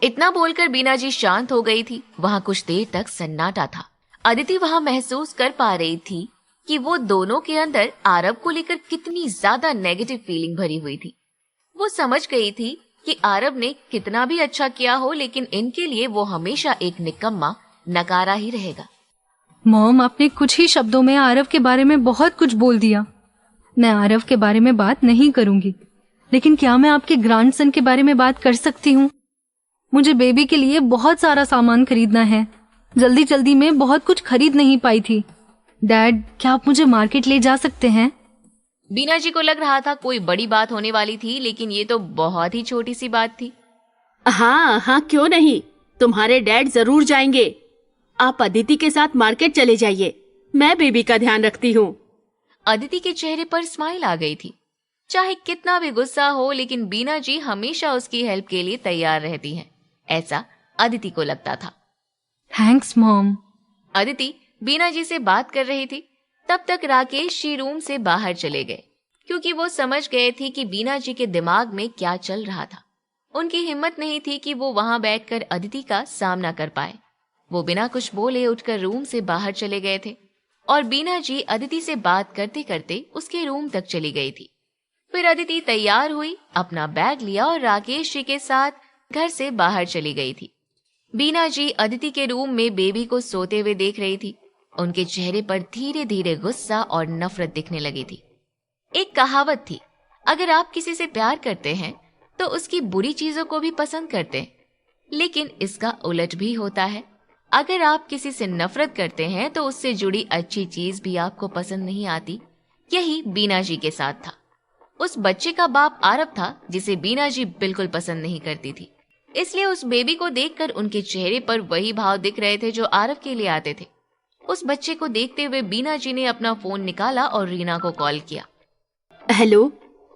इतना बोलकर बीना जी शांत हो गई थी। वहां कुछ देर तक सन्नाटा था। अदिति वहां महसूस कर पा रही थी कि वो दोनों के अंदर आरव को लेकर कितनी ज्यादा नेगेटिव फीलिंग भरी हुई थी। वो समझ गई थी कि आरव ने कितना भी अच्छा किया हो, लेकिन इनके लिए वो हमेशा एक निकम्मा, नकारा ही रहेगा। मॉम, आपने कुछ ही शब्दों में आरव के बारे में बहुत कुछ बोल दिया। मैं आरव के बारे में बात नहीं करूंगी, लेकिन क्या मैं आपके ग्रैंडसन के बारे में बात कर सकती हूँ? मुझे बेबी के लिए बहुत सारा सामान खरीदना है। जल्दी जल्दी में बहुत कुछ खरीद नहीं पाई थी। डैड, क्या आप मुझे मार्केट ले जा सकते हैं? बीना जी को लग रहा था कोई बड़ी बात होने वाली थी, लेकिन ये तो बहुत ही छोटी सी बात थी। हाँ हाँ, क्यों नहीं, तुम्हारे डैड जरूर जाएंगे। आप अदिति के साथ मार्केट चले जाइए, मैं बेबी का ध्यान रखती हूँ। अदिति के चेहरे पर स्माइल आ गई थी। चाहे कितना भी गुस्सा हो, लेकिन बीना जी हमेशा उसकी हेल्प के लिए तैयार रहती हैं, ऐसा अदिति को लगता था। Thanks mom. अदिति बीना जी से बात कर रही थी। तब तक राकेश जी रूम से बाहर चले गए, क्योंकि वो समझ गए थे कि बीना जी के दिमाग में क्या चल रहा था। उनकी हिम्मत नहीं थी कि वो वहां बैठकर अदिति का सामना कर पाए। वो बिना कुछ बोले उठकर रूम से बाहर चले गए थे और बीना जी अदिति से बात करते करते उसके रूम तक चली गई थी। फिर अदिति तैयार हुई, अपना बैग लिया और राकेश जी के साथ घर से बाहर चली गई थी। बीना जी अदिति के रूम में बेबी को सोते हुए देख रही थी। उनके चेहरे पर धीरे धीरे गुस्सा और नफरत दिखने लगी थी। एक कहावत थी, अगर आप किसी से प्यार करते हैं तो उसकी बुरी चीजों को भी पसंद करते हैं, लेकिन इसका उलट भी होता है। अगर आप किसी से नफरत करते हैं तो उससे जुड़ी अच्छी चीज भी आपको पसंद नहीं आती। यही बीना जी के साथ था। उस बच्चे का बाप आरव था, जिसे बीना जी बिल्कुल पसंद नहीं करती थी। इसलिए उस बेबी को देखकर उनके चेहरे पर वही भाव दिख रहे थे जो आरव के लिए आते थे। उस बच्चे को देखते हुए बीना जी ने अपना फोन निकाला और रीना को कॉल किया। हेलो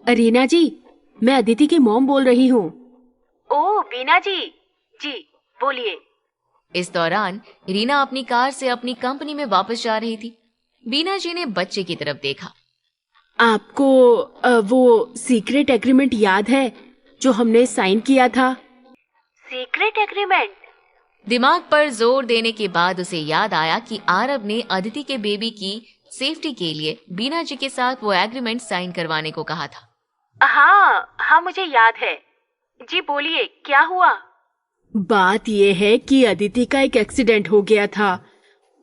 रीना जी, मैं अदिति की मॉम बोल रही हूँ। ओह बीना जी, जी बोलिए। इस दौरान रीना अपनी कार से अपनी कंपनी में वापस जा रही थी। बीना जी ने बच्चे की तरफ देखा। आपको वो सीक्रेट एग्रीमेंट याद है जो हमने साइन किया था? Secret agreement? दिमाग पर जोर देने के बाद उसे याद आया कि आरव ने अदिति के बेबी की सेफ्टी के लिए बीना जी के साथ वो एग्रीमेंट साइन करवाने को कहा था। हाँ, मुझे याद है। जी बोलिए, क्या हुआ? बात ये है कि अदिति का एक एक्सीडेंट हो गया था,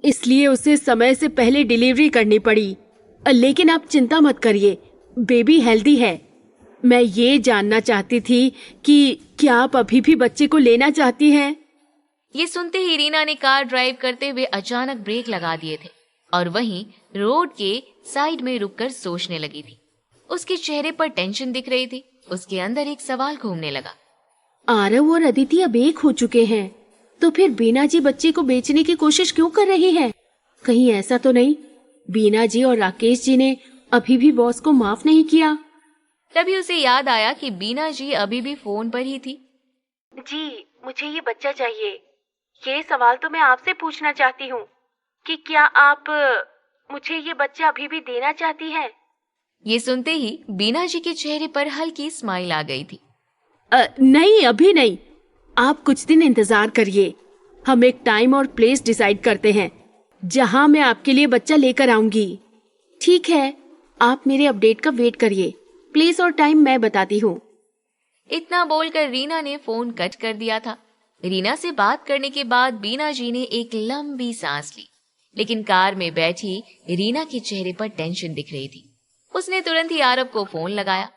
इसलिए उसे समय से पहले डिलीवरी करनी पड़ी। लेकिन आप चिंता मत करिए, बेबी हेल्दी है। मैं ये जानना चाहती थी कि क्या आप अभी भी बच्चे को लेना चाहती हैं? ये सुनते ही रीना ने कार ड्राइव करते हुए अचानक ब्रेक लगा दिए थे और वहीं रोड के साइड में रुककर सोचने लगी थी। उसके चेहरे पर टेंशन दिख रही थी। उसके अंदर एक सवाल घूमने लगा। आरव और अदिति अब एक हो चुके हैं, तो फिर बीना जी बच्चे को बेचने की कोशिश क्यों कर रही है? कहीं ऐसा तो नहीं बीना जी और राकेश जी ने अभी भी बॉस को माफ नहीं किया? तभी उसे याद आया कि बीना जी अभी भी फोन पर ही थी। जी, मुझे ये बच्चा चाहिए। ये सवाल तो मैं आपसे पूछना चाहती हूँ कि क्या आप मुझे ये बच्चा अभी भी देना चाहती हैं? ये सुनते ही बीना जी के चेहरे पर हल्की स्माइल आ गई थी। नहीं, अभी नहीं। आप कुछ दिन इंतजार करिए। हम एक टाइम और प्लेस डिसाइड करते हैं जहाँ मैं आपके लिए बच्चा लेकर आऊंगी। ठीक है, आप मेरे अपडेट का वेट करिए। प्लेस और टाइम मैं बताती हूँ। इतना बोलकर रीना ने फोन कट कर दिया था। रीना से बात करने के बाद बीना जी ने एक लंबी सांस ली, लेकिन कार में बैठी रीना के चेहरे पर टेंशन दिख रही थी। उसने तुरंत ही आरव को फोन लगाया।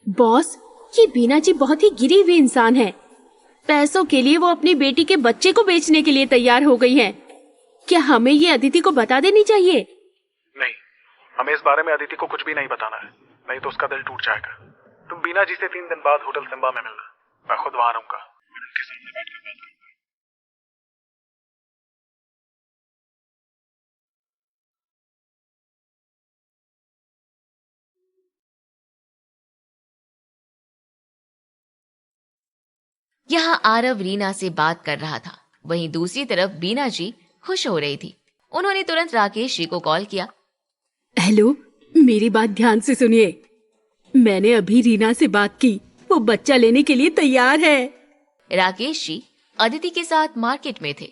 बॉस, ये बीना जी बहुत ही गिरी हुई इंसान है। पैसों के लिए वो अपनी बेटी के बच्चे को बेचने के लिए तैयार हो गई है। क्या हमें ये अदिति को बता देनी चाहिए? नहीं, हमें इस बारे में अदिति को कुछ भी नहीं बताना है, नहीं तो उसका दिल टूट जाएगा। तुम बीना जी से 3 दिन बाद होटल सिम्बा में मिलना। मैं खुद वहां रहूंगा। उनके सामने बैठकर बात करूंगा। यहाँ आरव रीना से बात कर रहा था, वहीं दूसरी तरफ बीना जी खुश हो रही थी। उन्होंने तुरंत राकेश जी को कॉल किया। हेलो, मेरी बात ध्यान से सुनिए। मैंने अभी रीना से बात की, वो बच्चा लेने के लिए तैयार है। राकेश जी अदिति के साथ मार्केट में थे।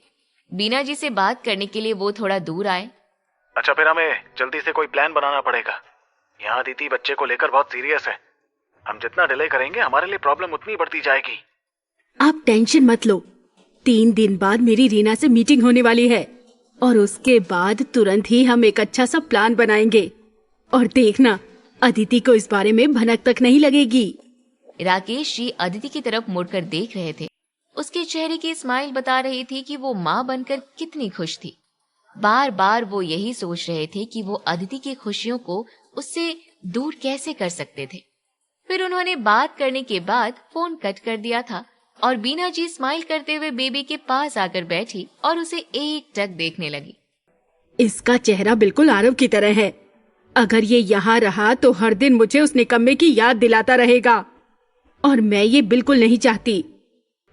बीना जी से बात करने के लिए वो थोड़ा दूर आए। अच्छा, फिर हमें जल्दी से कोई प्लान बनाना पड़ेगा। यहाँ अदिति बच्चे को लेकर बहुत सीरियस है। हम जितना डिले करेंगे हमारे लिए प्रॉब्लम उतनी बढ़ती जाएगी। आप टेंशन मत लो, 3 दिन बाद मेरी रीना से मीटिंग होने वाली है और उसके बाद तुरंत ही हम एक अच्छा सा प्लान बनाएंगे और देखना अदिति को इस बारे में भनक तक नहीं लगेगी। राकेश जी अदिति की तरफ मुड़कर देख रहे थे। उसके चेहरे की स्माइल बता रही थी कि वो माँ बनकर कितनी खुश थी। बार बार वो यही सोच रहे थे कि वो अदिति की खुशियों को उससे दूर कैसे कर सकते थे। फिर उन्होंने बात करने के बाद फोन कट कर दिया था और बीना जी स्माइल करते हुए बेबी के पास आकर बैठी और उसे एकटक देखने लगी। इसका चेहरा बिल्कुल आरव की तरह है। अगर ये यहाँ रहा तो हर दिन मुझे उस निकम्मे की याद दिलाता रहेगा और मैं ये बिल्कुल नहीं चाहती।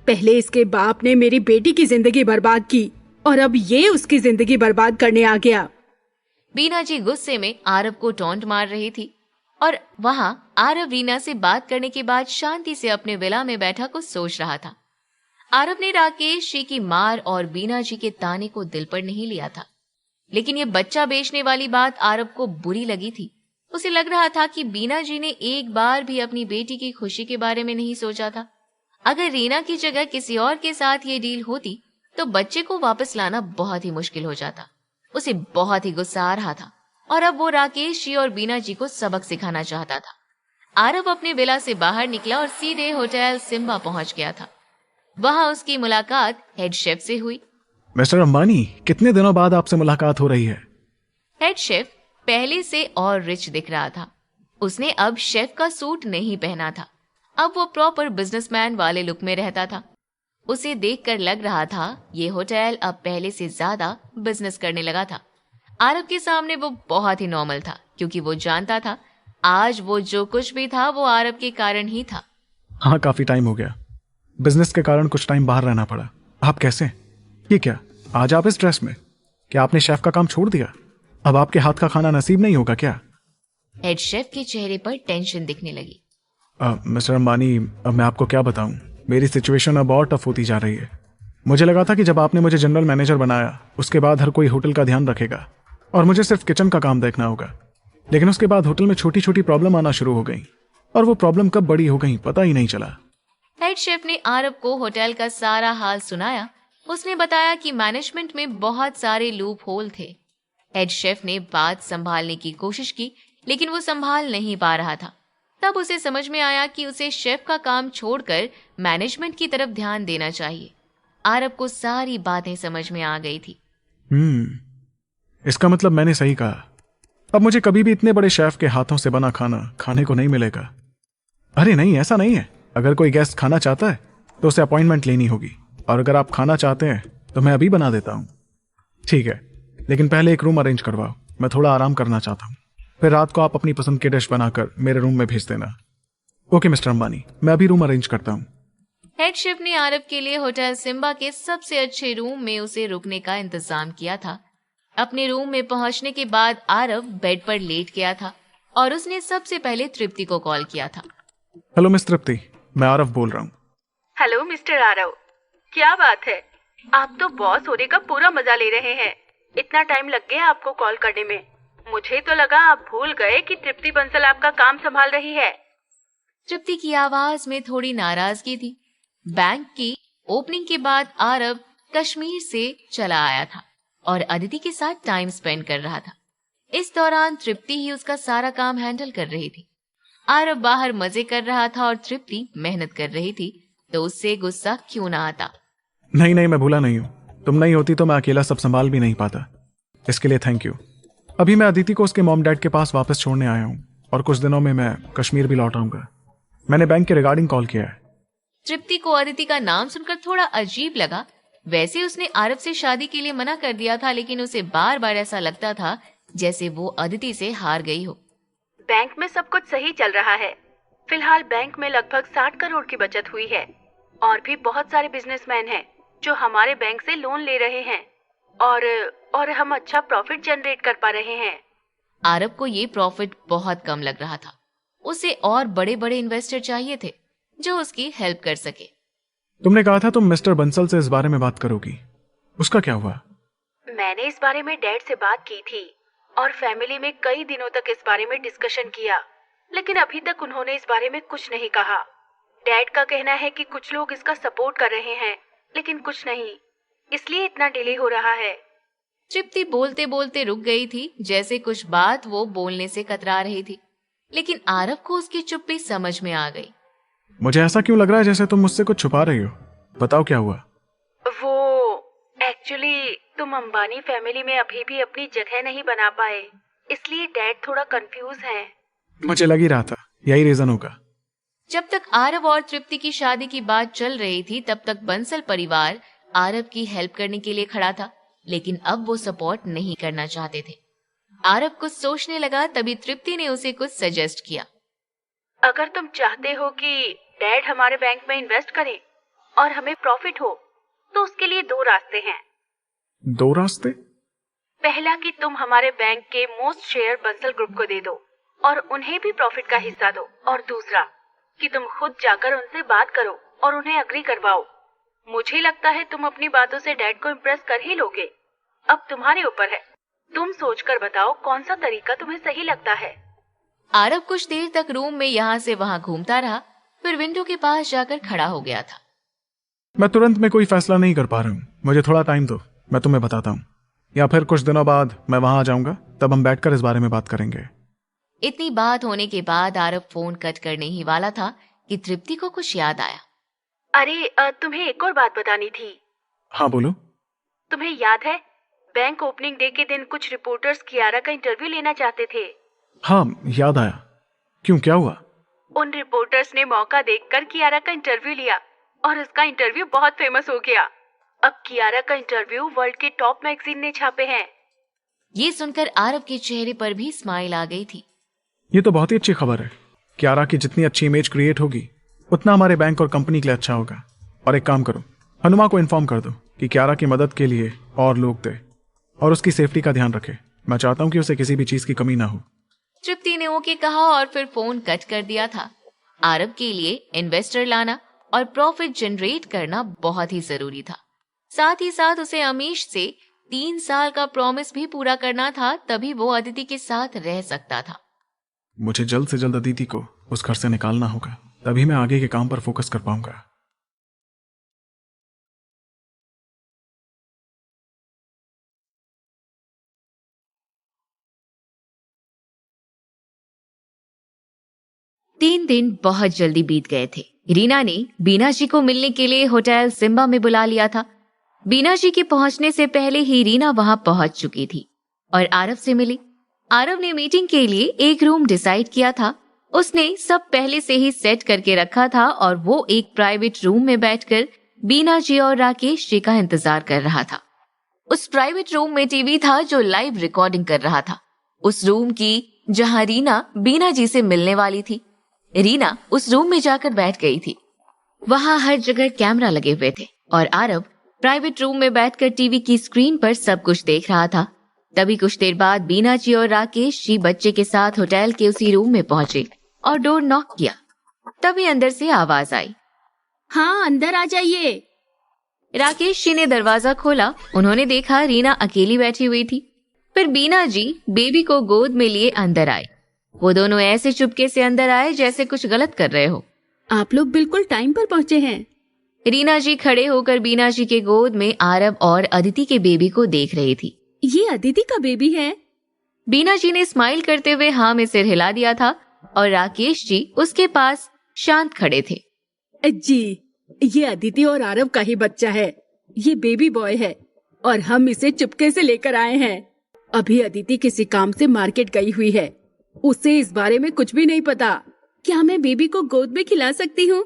पहले इसके बाप ने मेरी बेटी की जिंदगी बर्बाद की और अब ये उसकी जिंदगी बर्बाद करने आ गया। बीना जी गुस्से में आरव को टॉन्ट मार रही थी और वहां आरव रीना से बात करने के बाद शांति से अपने विला में बैठा कुछ सोच रहा था। आरव ने राकेश जी की मार और बीना जी के ताने को दिल पर नहीं लिया था, लेकिन ये बच्चा बेचने वाली बात आरव को बुरी लगी थी। उसे लग रहा था कि बीना जी ने एक बार भी अपनी बेटी की खुशी के बारे में नहीं सोचा था। अगर रीना की जगह किसी और के साथ ये डील होती तो बच्चे को वापस लाना बहुत ही मुश्किल हो जाता। उसे बहुत ही गुस्सा आ रहा था और अब वो राकेश जी और बीना जी को सबक सिखाना चाहता था। आरव अपने विला से बाहर निकला और सीधे होटल सिम्बा पहुंच गया था। वहां उसकी मुलाकात हेड शेफ से हुई। मिस्टर अंबानी, कितने दिनों बाद आपसे मुलाकात हो रही है। हेड शेफ पहले से और रिच दिख रहा था। उसने अब शेफ का सूट नहीं पहना था। अब वो प्रॉपर बिजनेसमैन वाले लुक में रहता था। उसे देखकर लग रहा था ये होटल अब पहले से ज्यादा बिजनेस करने लगा था। आरव के सामने वो बहुत ही नॉर्मल था क्योंकि वो जानता था आज वो जो कुछ भी था वो आरव के कारण ही था। हाँ, काफी टाइम हो गया। बिजनेस के कारण कुछ टाइम बाहर रहना पड़ा। आप कैसे? ये क्या, आज आप इस ड्रेस में? क्या आपने शेफ का काम छोड़ दिया? अब आपके हाथ का खाना नसीब नहीं होगा क्या? हेड शेफ के चेहरे पर टेंशन दिखने लगी। मिस्टर अंबानी, अब मैं आपको क्या बताऊं, मेरी सिचुएशन अब और टफ होती जा रही है। मुझे लगा था कि जब आपने मुझे जनरल मैनेजर बनाया उसके बाद हर कोई होटल का ध्यान रखेगा और मुझे सिर्फ किचन का काम देखना होगा, लेकिन उसके बाद होटल में छोटी छोटी प्रॉब्लम आना शुरू हो गई और वो प्रॉब्लम कब बड़ी हो गई पता ही नहीं चला। हेड शेफ ने आरव को होटल का सारा हाल सुनाया। उसने बताया कि मैनेजमेंट में बहुत सारे लूप होल थे। हेड शेफ ने बात संभालने की कोशिश की लेकिन वो संभाल नहीं पा रहा था। तब उसे समझ में आया कि उसे शेफ का काम छोड़कर मैनेजमेंट की तरफ ध्यान देना चाहिए। आरव को सारी बातें समझ में आ गई थी। इसका मतलब मैंने सही कहा। अब मुझे कभी भी इतने बड़े शेफ के हाथों से बना खाना खाने को नहीं मिलेगा। अरे नहीं, ऐसा नहीं है। अगर कोई गेस्ट खाना चाहता है तो उसे अपॉइंटमेंट लेनी होगी और अगर आप खाना चाहते हैं तो मैं अभी बना देता हूँ। ठीक है, लेकिन पहले एक रूम अरेंज करवाओ, मैं थोड़ा आराम करना चाहता हूँ। फिर रात को आप अपनी पसंद की डिश बनाकर मेरे रूम में भेज देना। ओके मिस्टर अंबानी, मैं अभी रूम अरेंज करता हूँ। हेड शेफ ने आरव के लिए होटल सिम्बा के सबसे अच्छे रूम में उसे रुकने का इंतजाम किया था। अपने रूम में पहुंचने के बाद आरव बेड पर लेट गया था और उसने सबसे पहले तृप्ति को कॉल किया था। हेलो मिस तृप्ति, मैं आरव बोल रहा हूँ। हेलो मिस्टर आरव, क्या बात है? आप तो बॉस होने का पूरा मजा ले रहे हैं। इतना टाइम लग गया आपको कॉल करने में। मुझे तो लगा आप भूल गए कि तृप्ति बंसल आपका काम संभाल रही है। तृप्ति की आवाज में थोड़ी नाराजगी थी। बैंक की ओपनिंग के बाद आरव कश्मीर से चला आया था और अदिति के साथ टाइम स्पेंड कर रहा था। इस दौरान तृप्ति ही उसका सारा काम हैंडल कर रही थी। आरव बाहर मजे कर रहा था और तृप्ति मेहनत कर रही थी, तो उससे गुस्सा क्यों ना आता। नहीं, मैं भूला नहीं हूँ। तुम नहीं होती तो मैं अकेला सब संभाल भी नहीं पाता। इसके लिए थैंक यू। अभी मैं अदिति को उसके मॉम डैड के पास वापस छोड़ने आया हूँ और कुछ दिनों में मैं कश्मीर भी लौट आऊंगा। मैंने बैंक के रिगार्डिंग कॉल किया है। तृप्ति को अदिति का नाम सुनकर थोड़ा अजीब लगा। वैसे उसने आरव से शादी के लिए मना कर दिया था, लेकिन उसे बार बार ऐसा लगता था जैसे वो अदिति से हार गई हो। बैंक में सब कुछ सही चल रहा है। फिलहाल बैंक में लगभग 60 करोड़ की बचत हुई है और भी बहुत सारे बिजनेसमैन हैं जो हमारे बैंक से लोन ले रहे हैं और हम अच्छा प्रॉफिट जनरेट कर पा रहे हैं। आरव को ये प्रॉफिट बहुत कम लग रहा था। उसे और बड़े बड़े इन्वेस्टर चाहिए थे जो उसकी हेल्प कर सके। तुमने कहा था तुम मिस्टर बंसल से इस बारे में बात करोगी, उसका क्या हुआ? मैंने इस बारे में डैड से बात की थी और फैमिली में कई दिनों तक इस बारे में डिस्कशन किया, लेकिन अभी तक उन्होंने इस बारे में कुछ नहीं कहा। डैड का कहना है कि कुछ लोग इसका सपोर्ट कर रहे हैं लेकिन कुछ नहीं, इसलिए इतना डिले हो रहा है। तृप्ति बोलते बोलते रुक गई थी, जैसे कुछ बात वो बोलने से कतरा रही थी, लेकिन आरव को उसकी चुप्पी समझ में आ गई। मुझे ऐसा क्यों लग रहा है जैसे तुम मुझसे कुछ छुपा रही हो, बताओ क्या हुआ? वो एक्चुअली तुम अंबानी फैमिली में अभी भी अपनी जगह नहीं बना पाए, इसलिए डैड थोड़ा कंफ्यूज हैं। मुझे लग ही रहा था यही रीजन होगा। जब तक आरव और तृप्ति की शादी की बात चल रही थी तब तक बंसल परिवार आरव की हेल्प करने के लिए खड़ा था, लेकिन अब वो सपोर्ट नहीं करना चाहते थे। आरव कुछ सोचने लगा, तभी तृप्ति ने उसे कुछ सजेस्ट किया। अगर तुम चाहते हो कि डैड हमारे बैंक में इन्वेस्ट करें और हमें प्रॉफिट हो तो उसके लिए 2 रास्ते हैं। 2 रास्ते? पहला कि तुम हमारे बैंक के मोस्ट शेयर बंसल ग्रुप को दे दो और उन्हें भी प्रॉफिट का हिस्सा दो, और दूसरा कि तुम खुद जाकर उनसे बात करो और उन्हें अग्री करवाओ। मुझे लगता है तुम अपनी बातों से डैड को इम्प्रेस कर ही लोगे। अब तुम्हारे ऊपर है, तुम सोचकर बताओ कौन सा तरीका तुम्हें सही लगता है। आरव कुछ देर तक रूम में यहाँ से वहाँ घूमता रहा, फिर विंडो के पास जाकर खड़ा हो गया था। मैं तुरंत में कोई फैसला नहीं कर पा रहा हूँ, मुझे थोड़ा टाइम दो, मैं तुम्हें बताता हूँ, या फिर कुछ दिनों बाद मैं वहां आ जाऊंगा, तब हम बैठकर इस बारे में बात करेंगे। इतनी बात होने के बाद आरव फोन कट करने ही वाला था कि तृप्ति को कुछ याद आया। अरे तुम्हें एक और बात बतानी थी। हाँ बोलो। तुम्हें याद है बैंक ओपनिंग डे के दिन कुछ रिपोर्टर्स कियारा का इंटरव्यू लेना चाहते थे? हाँ याद आया, क्यों क्या हुआ? उन रिपोर्टर्स ने मौका देखकर कियारा का इंटरव्यू लिया और उसका इंटरव्यू बहुत फेमस हो गया। अब कियारा का इंटरव्यू वर्ल्ड के टॉप मैगजीन ने छापे हैं। ये सुनकर आरव के चेहरे पर भी स्माइल आ गई थी। ये तो बहुत ही अच्छी खबर है। कियारा की जितनी अच्छी इमेज क्रिएट होगी उतना हमारे बैंक और कंपनी के लिए अच्छा होगा। और एक काम करो, हनुमा को इन्फॉर्म कर दो कि कियारा की मदद के लिए और लोग दे और उसकी सेफ्टी का ध्यान रखे। मैं चाहता हूँ कि उसे किसी भी चीज की कमी ना हो। तृप्ति ने ओके कहा और फिर फोन कट कर दिया था। आरव के लिए इन्वेस्टर लाना और प्रॉफिट जनरेट करना बहुत ही जरूरी था। साथ ही साथ उसे अमीश से 3 साल का प्रॉमिस भी पूरा करना था, तभी वो अदिति के साथ रह सकता था। मुझे जल्द से जल्द अदिति को उस घर से निकालना होगा, तभी मैं आगे के काम पर फोकस कर पाऊंगा। तीन दिन बहुत जल्दी बीत गए थे। रीना ने बीना जी को मिलने के लिए होटल सिम्बा में बुला लिया था। बीना जी के पहुंचने से पहले ही रीना वहां पहुंच चुकी थी और आरव से मिली। आरव ने मीटिंग के लिए एक रूम डिसाइड किया था। उसने सब पहले से ही सेट करके रखा था और वो एक प्राइवेट रूम में बैठकर बीना जी और राकेश जी का इंतजार कर रहा था। उस प्राइवेट रूम में टीवी था जो लाइव रिकॉर्डिंग कर रहा था। उस रूम की जहां रीना बीना जी से मिलने वाली थी। रीना उस रूम में जाकर बैठ गई थी। वहां हर जगह कैमरा लगे हुए थे और आरव प्राइवेट रूम में बैठकर टीवी की स्क्रीन पर सब कुछ देख रहा था। तभी कुछ देर बाद बीना जी और राकेश जी बच्चे के साथ होटल के उसी रूम में पहुंचे और डोर नॉक किया। तभी अंदर से आवाज आई, हाँ अंदर आ जाइए। राकेश जी ने दरवाजा खोला। उन्होंने देखा रीना अकेली बैठी हुई थी। फिर बीना जी बेबी को गोद में लिए अंदर आए। वो दोनों ऐसे चुपके से अंदर आए जैसे कुछ गलत कर रहे हो। आप लोग बिल्कुल टाइम पर पहुंचे हैं। रीना जी खड़े होकर बीना जी के गोद में आरव और अदिति के बेबी को देख रही थी। ये अदिति का बेबी है? बीना जी ने स्माइल करते हुए हाँ में सिर हिला दिया था और राकेश जी उसके पास शांत खड़े थे। जी, ये अदिति और आरव का ही बच्चा है। ये बेबी बॉय है और हम इसे चुपके से लेकर आए हैं। अभी अदिति किसी काम से मार्केट गई हुई है, उसे इस बारे में कुछ भी नहीं पता। क्या मैं बेबी को गोद में खिला सकती हूँ?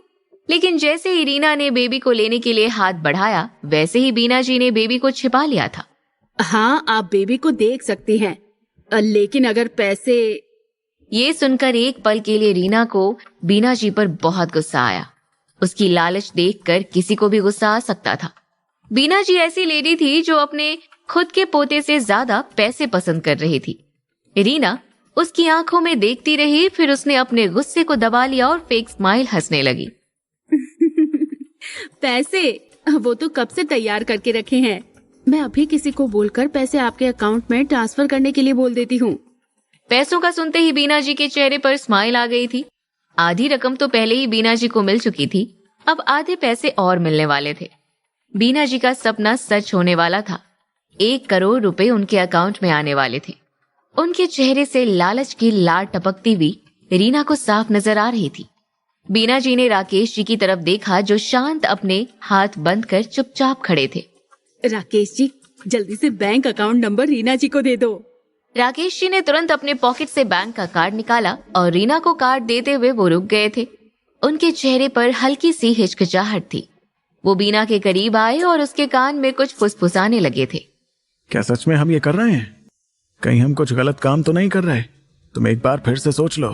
लेकिन जैसे ही रीना ने बेबी को लेने के लिए हाथ बढ़ाया, वैसे ही बीना जी ने बेबी को छिपा लिया था। हाँ, आप बेबी को देख सकती हैं, लेकिन अगर पैसे। ये सुनकर एक पल के लिए रीना को बीना जी पर बहुत गुस्सा आया। उसकी लालच देखकर किसी को भी गुस्सा आ सकता था। बीना जी ऐसी लेडी थी जो अपने खुद के पोते से ज्यादा पैसे पसंद कर रही थी। रीना उसकी आंखों में देखती रही, फिर उसने अपने गुस्से को दबा लिया और फेक स्माइल हंसने लगी। पैसे वो तो कब से तैयार करके रखे हैं। मैं अभी किसी को बोलकर पैसे आपके अकाउंट में ट्रांसफर करने के लिए बोल देती हूँ। पैसों का सुनते ही बीना जी के चेहरे पर स्माइल आ गई थी। आधी रकम तो पहले ही बीना जी को मिल चुकी थी, अब आधे पैसे और मिलने वाले थे। बीना जी का सपना सच होने वाला था। 1 करोड़ रुपए उनके अकाउंट में आने वाले थे। उनके चेहरे से लालच की लार टपकती हुई रीना को साफ नजर आ रही थी। बीना जी ने राकेश जी की तरफ देखा, जो शांत अपने हाथ बंद कर चुपचाप खड़े थे। राकेश जी, जल्दी से बैंक अकाउंट नंबर रीना जी को दे दो। राकेश जी ने तुरंत अपने पॉकेट से बैंक का कार्ड निकाला और रीना को कार्ड देते हुए वो रुक गए थे। उनके चेहरे पर हल्की सी हिचकिचाहट थी। वो बीना के करीब आए और उसके कान में कुछ फुसफुसाने लगे थे। क्या सच में हम ये कर रहे हैं? कहीं हम कुछ गलत काम तो नहीं कर रहे? तुम एक बार फिर से सोच लो।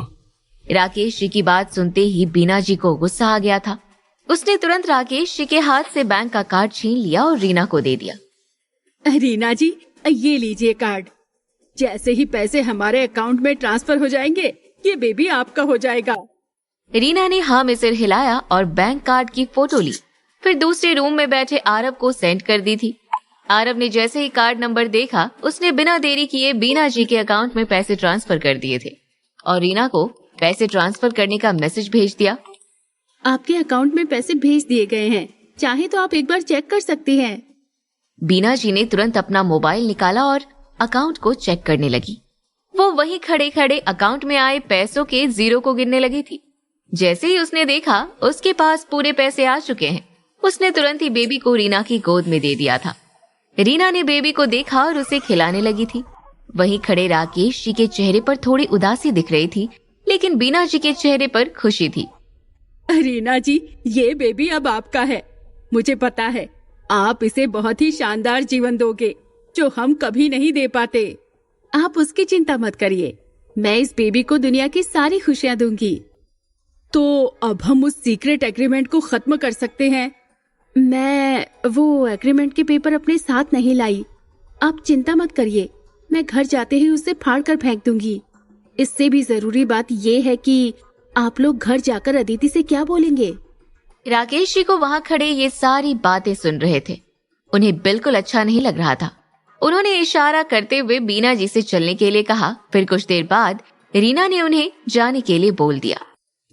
राकेश जी की बात सुनते ही बीना जी को गुस्सा आ गया था। उसने तुरंत राकेश जी के हाथ से बैंक का कार्ड छीन लिया और रीना को दे दिया। रीना जी, ये लीजिए कार्ड। जैसे ही पैसे हमारे अकाउंट में ट्रांसफर हो जाएंगे, ये बेबी आपका हो जाएगा। रीना ने हाँ में सिर हिलाया और बैंक कार्ड की फोटो ली, फिर दूसरे रूम में बैठे आरव को सेंड कर दी थी। आरव ने जैसे ही कार्ड नंबर देखा, उसने बिना देरी किए बीना जी के अकाउंट में पैसे ट्रांसफर कर दिए थे और रीना को पैसे ट्रांसफर करने का मैसेज भेज दिया। आपके अकाउंट में पैसे भेज दिए गए हैं, चाहे तो आप एक बार चेक कर सकती हैं। बीना जी ने तुरंत अपना मोबाइल निकाला और अकाउंट को चेक करने लगी। वो वहीं खड़े खड़े अकाउंट में आए पैसों के जीरो को गिनने लगी थी। जैसे ही उसने देखा उसके पास पूरे पैसे आ चुके हैं, उसने तुरंत ही बेबी को रीना की गोद में दे दिया था। रीना ने बेबी को देखा और उसे खिलाने लगी थी। वहीं खड़े राकेश जी के चेहरे पर थोड़ी उदासी दिख रही थी, लेकिन बीना जी के चेहरे पर खुशी थी। रीना जी, ये बेबी अब आपका है। मुझे पता है आप इसे बहुत ही शानदार जीवन दोगे, जो हम कभी नहीं दे पाते। आप उसकी चिंता मत करिए, मैं इस बेबी को दुनिया की सारी खुशियां दूंगी। तो अब हम उस सीक्रेट एग्रीमेंट को खत्म कर सकते हैं। मैं वो एग्रीमेंट के पेपर अपने साथ नहीं लाई। आप चिंता मत करिए, मैं घर जाते ही उसे फाड़ कर फेंक दूंगी। इससे भी जरूरी बात ये है कि आप लोग घर जाकर अदिति से क्या बोलेंगे। राकेश जी को वहां खड़े ये सारी बातें सुन रहे थे। उन्हें बिल्कुल अच्छा नहीं लग रहा था। उन्होंने इशारा करते हुए बीना जी से चलने के लिए कहा। फिर कुछ देर बाद रीना ने उन्हें जाने के लिए बोल दिया।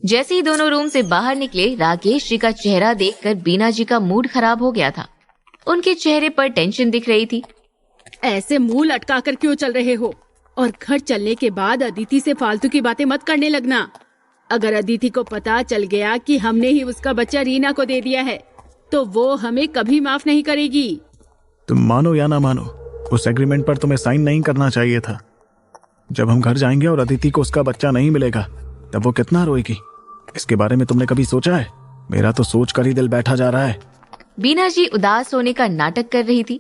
जैसे ही दोनों रूम से बाहर निकले, राकेश जी का चेहरा देखकर बीना जी का मूड खराब हो गया था। उनके चेहरे पर टेंशन दिख रही थी। ऐसे मुंह लटका कर क्यों चल रहे हो? और घर चलने के बाद अदिति से फालतू की बातें मत करने लगना। अगर अदिति को पता चल गया कि हमने ही उसका बच्चा रीना को दे दिया है, तो वो हमें कभी माफ नहीं करेगी। तुम मानो या ना मानो, उस एग्रीमेंट पर तुम्हें साइन नहीं करना चाहिए था। जब हम घर जाएंगे और अदिति को उसका बच्चा नहीं मिलेगा, तब वो कितना रोएगी। इसके बारे में तुमने कभी सोचा है? मेरा तो सोच कर ही दिल बैठा जा रहा है। बीना जी उदास होने का नाटक कर रही थी।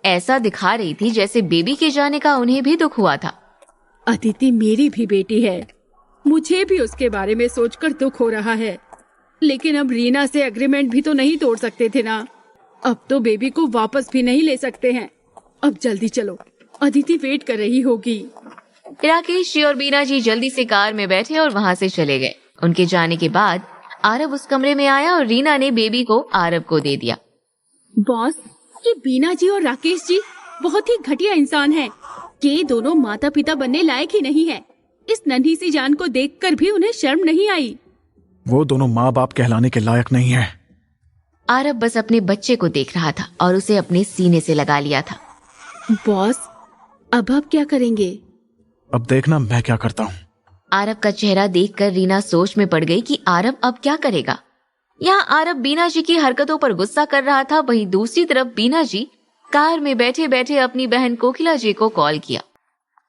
ऐसा दिखा रही थी जैसे बेबी के जाने का उन्हें भी दुख हुआ था। अदिति मेरी भी बेटी है, मुझे भी उसके बारे में सोचकर दुख हो रहा है। लेकिन अब रीना से एग्रीमेंट भी तो नहीं तोड़ सकते थे ना। अब तो बेबी को वापस भी नहीं ले सकते हैं। अब जल्दी चलो, अदिति वेट कर रही होगी। राकेश जी और बीना जी जल्दी से कार में बैठे और वहां से चले गए। उनके जाने के बाद आरव उस कमरे में आया और रीना ने बेबी को आरव को दे दिया। बॉस, ये बीना जी और राकेश जी बहुत ही घटिया इंसान हैं। ये दोनों माता पिता बनने लायक ही नहीं है। इस नन्ही सी जान को देखकर भी उन्हें शर्म नहीं आई। वो दोनों माँ बाप कहलाने के लायक नहीं है। आरव बस अपने बच्चे को देख रहा था और उसे अपने सीने से लगा लिया था। बॉस, अब आप क्या करेंगे? अब देखना मैं क्या करता हूँ। आरव का चेहरा देखकर रीना सोच में पड़ गई कि आरव अब क्या करेगा। यहाँ आरव बीना जी की हरकतों पर गुस्सा कर रहा था, वहीं दूसरी तरफ बीना जी कार में बैठे बैठे अपनी बहन कोकिला जी को कॉल किया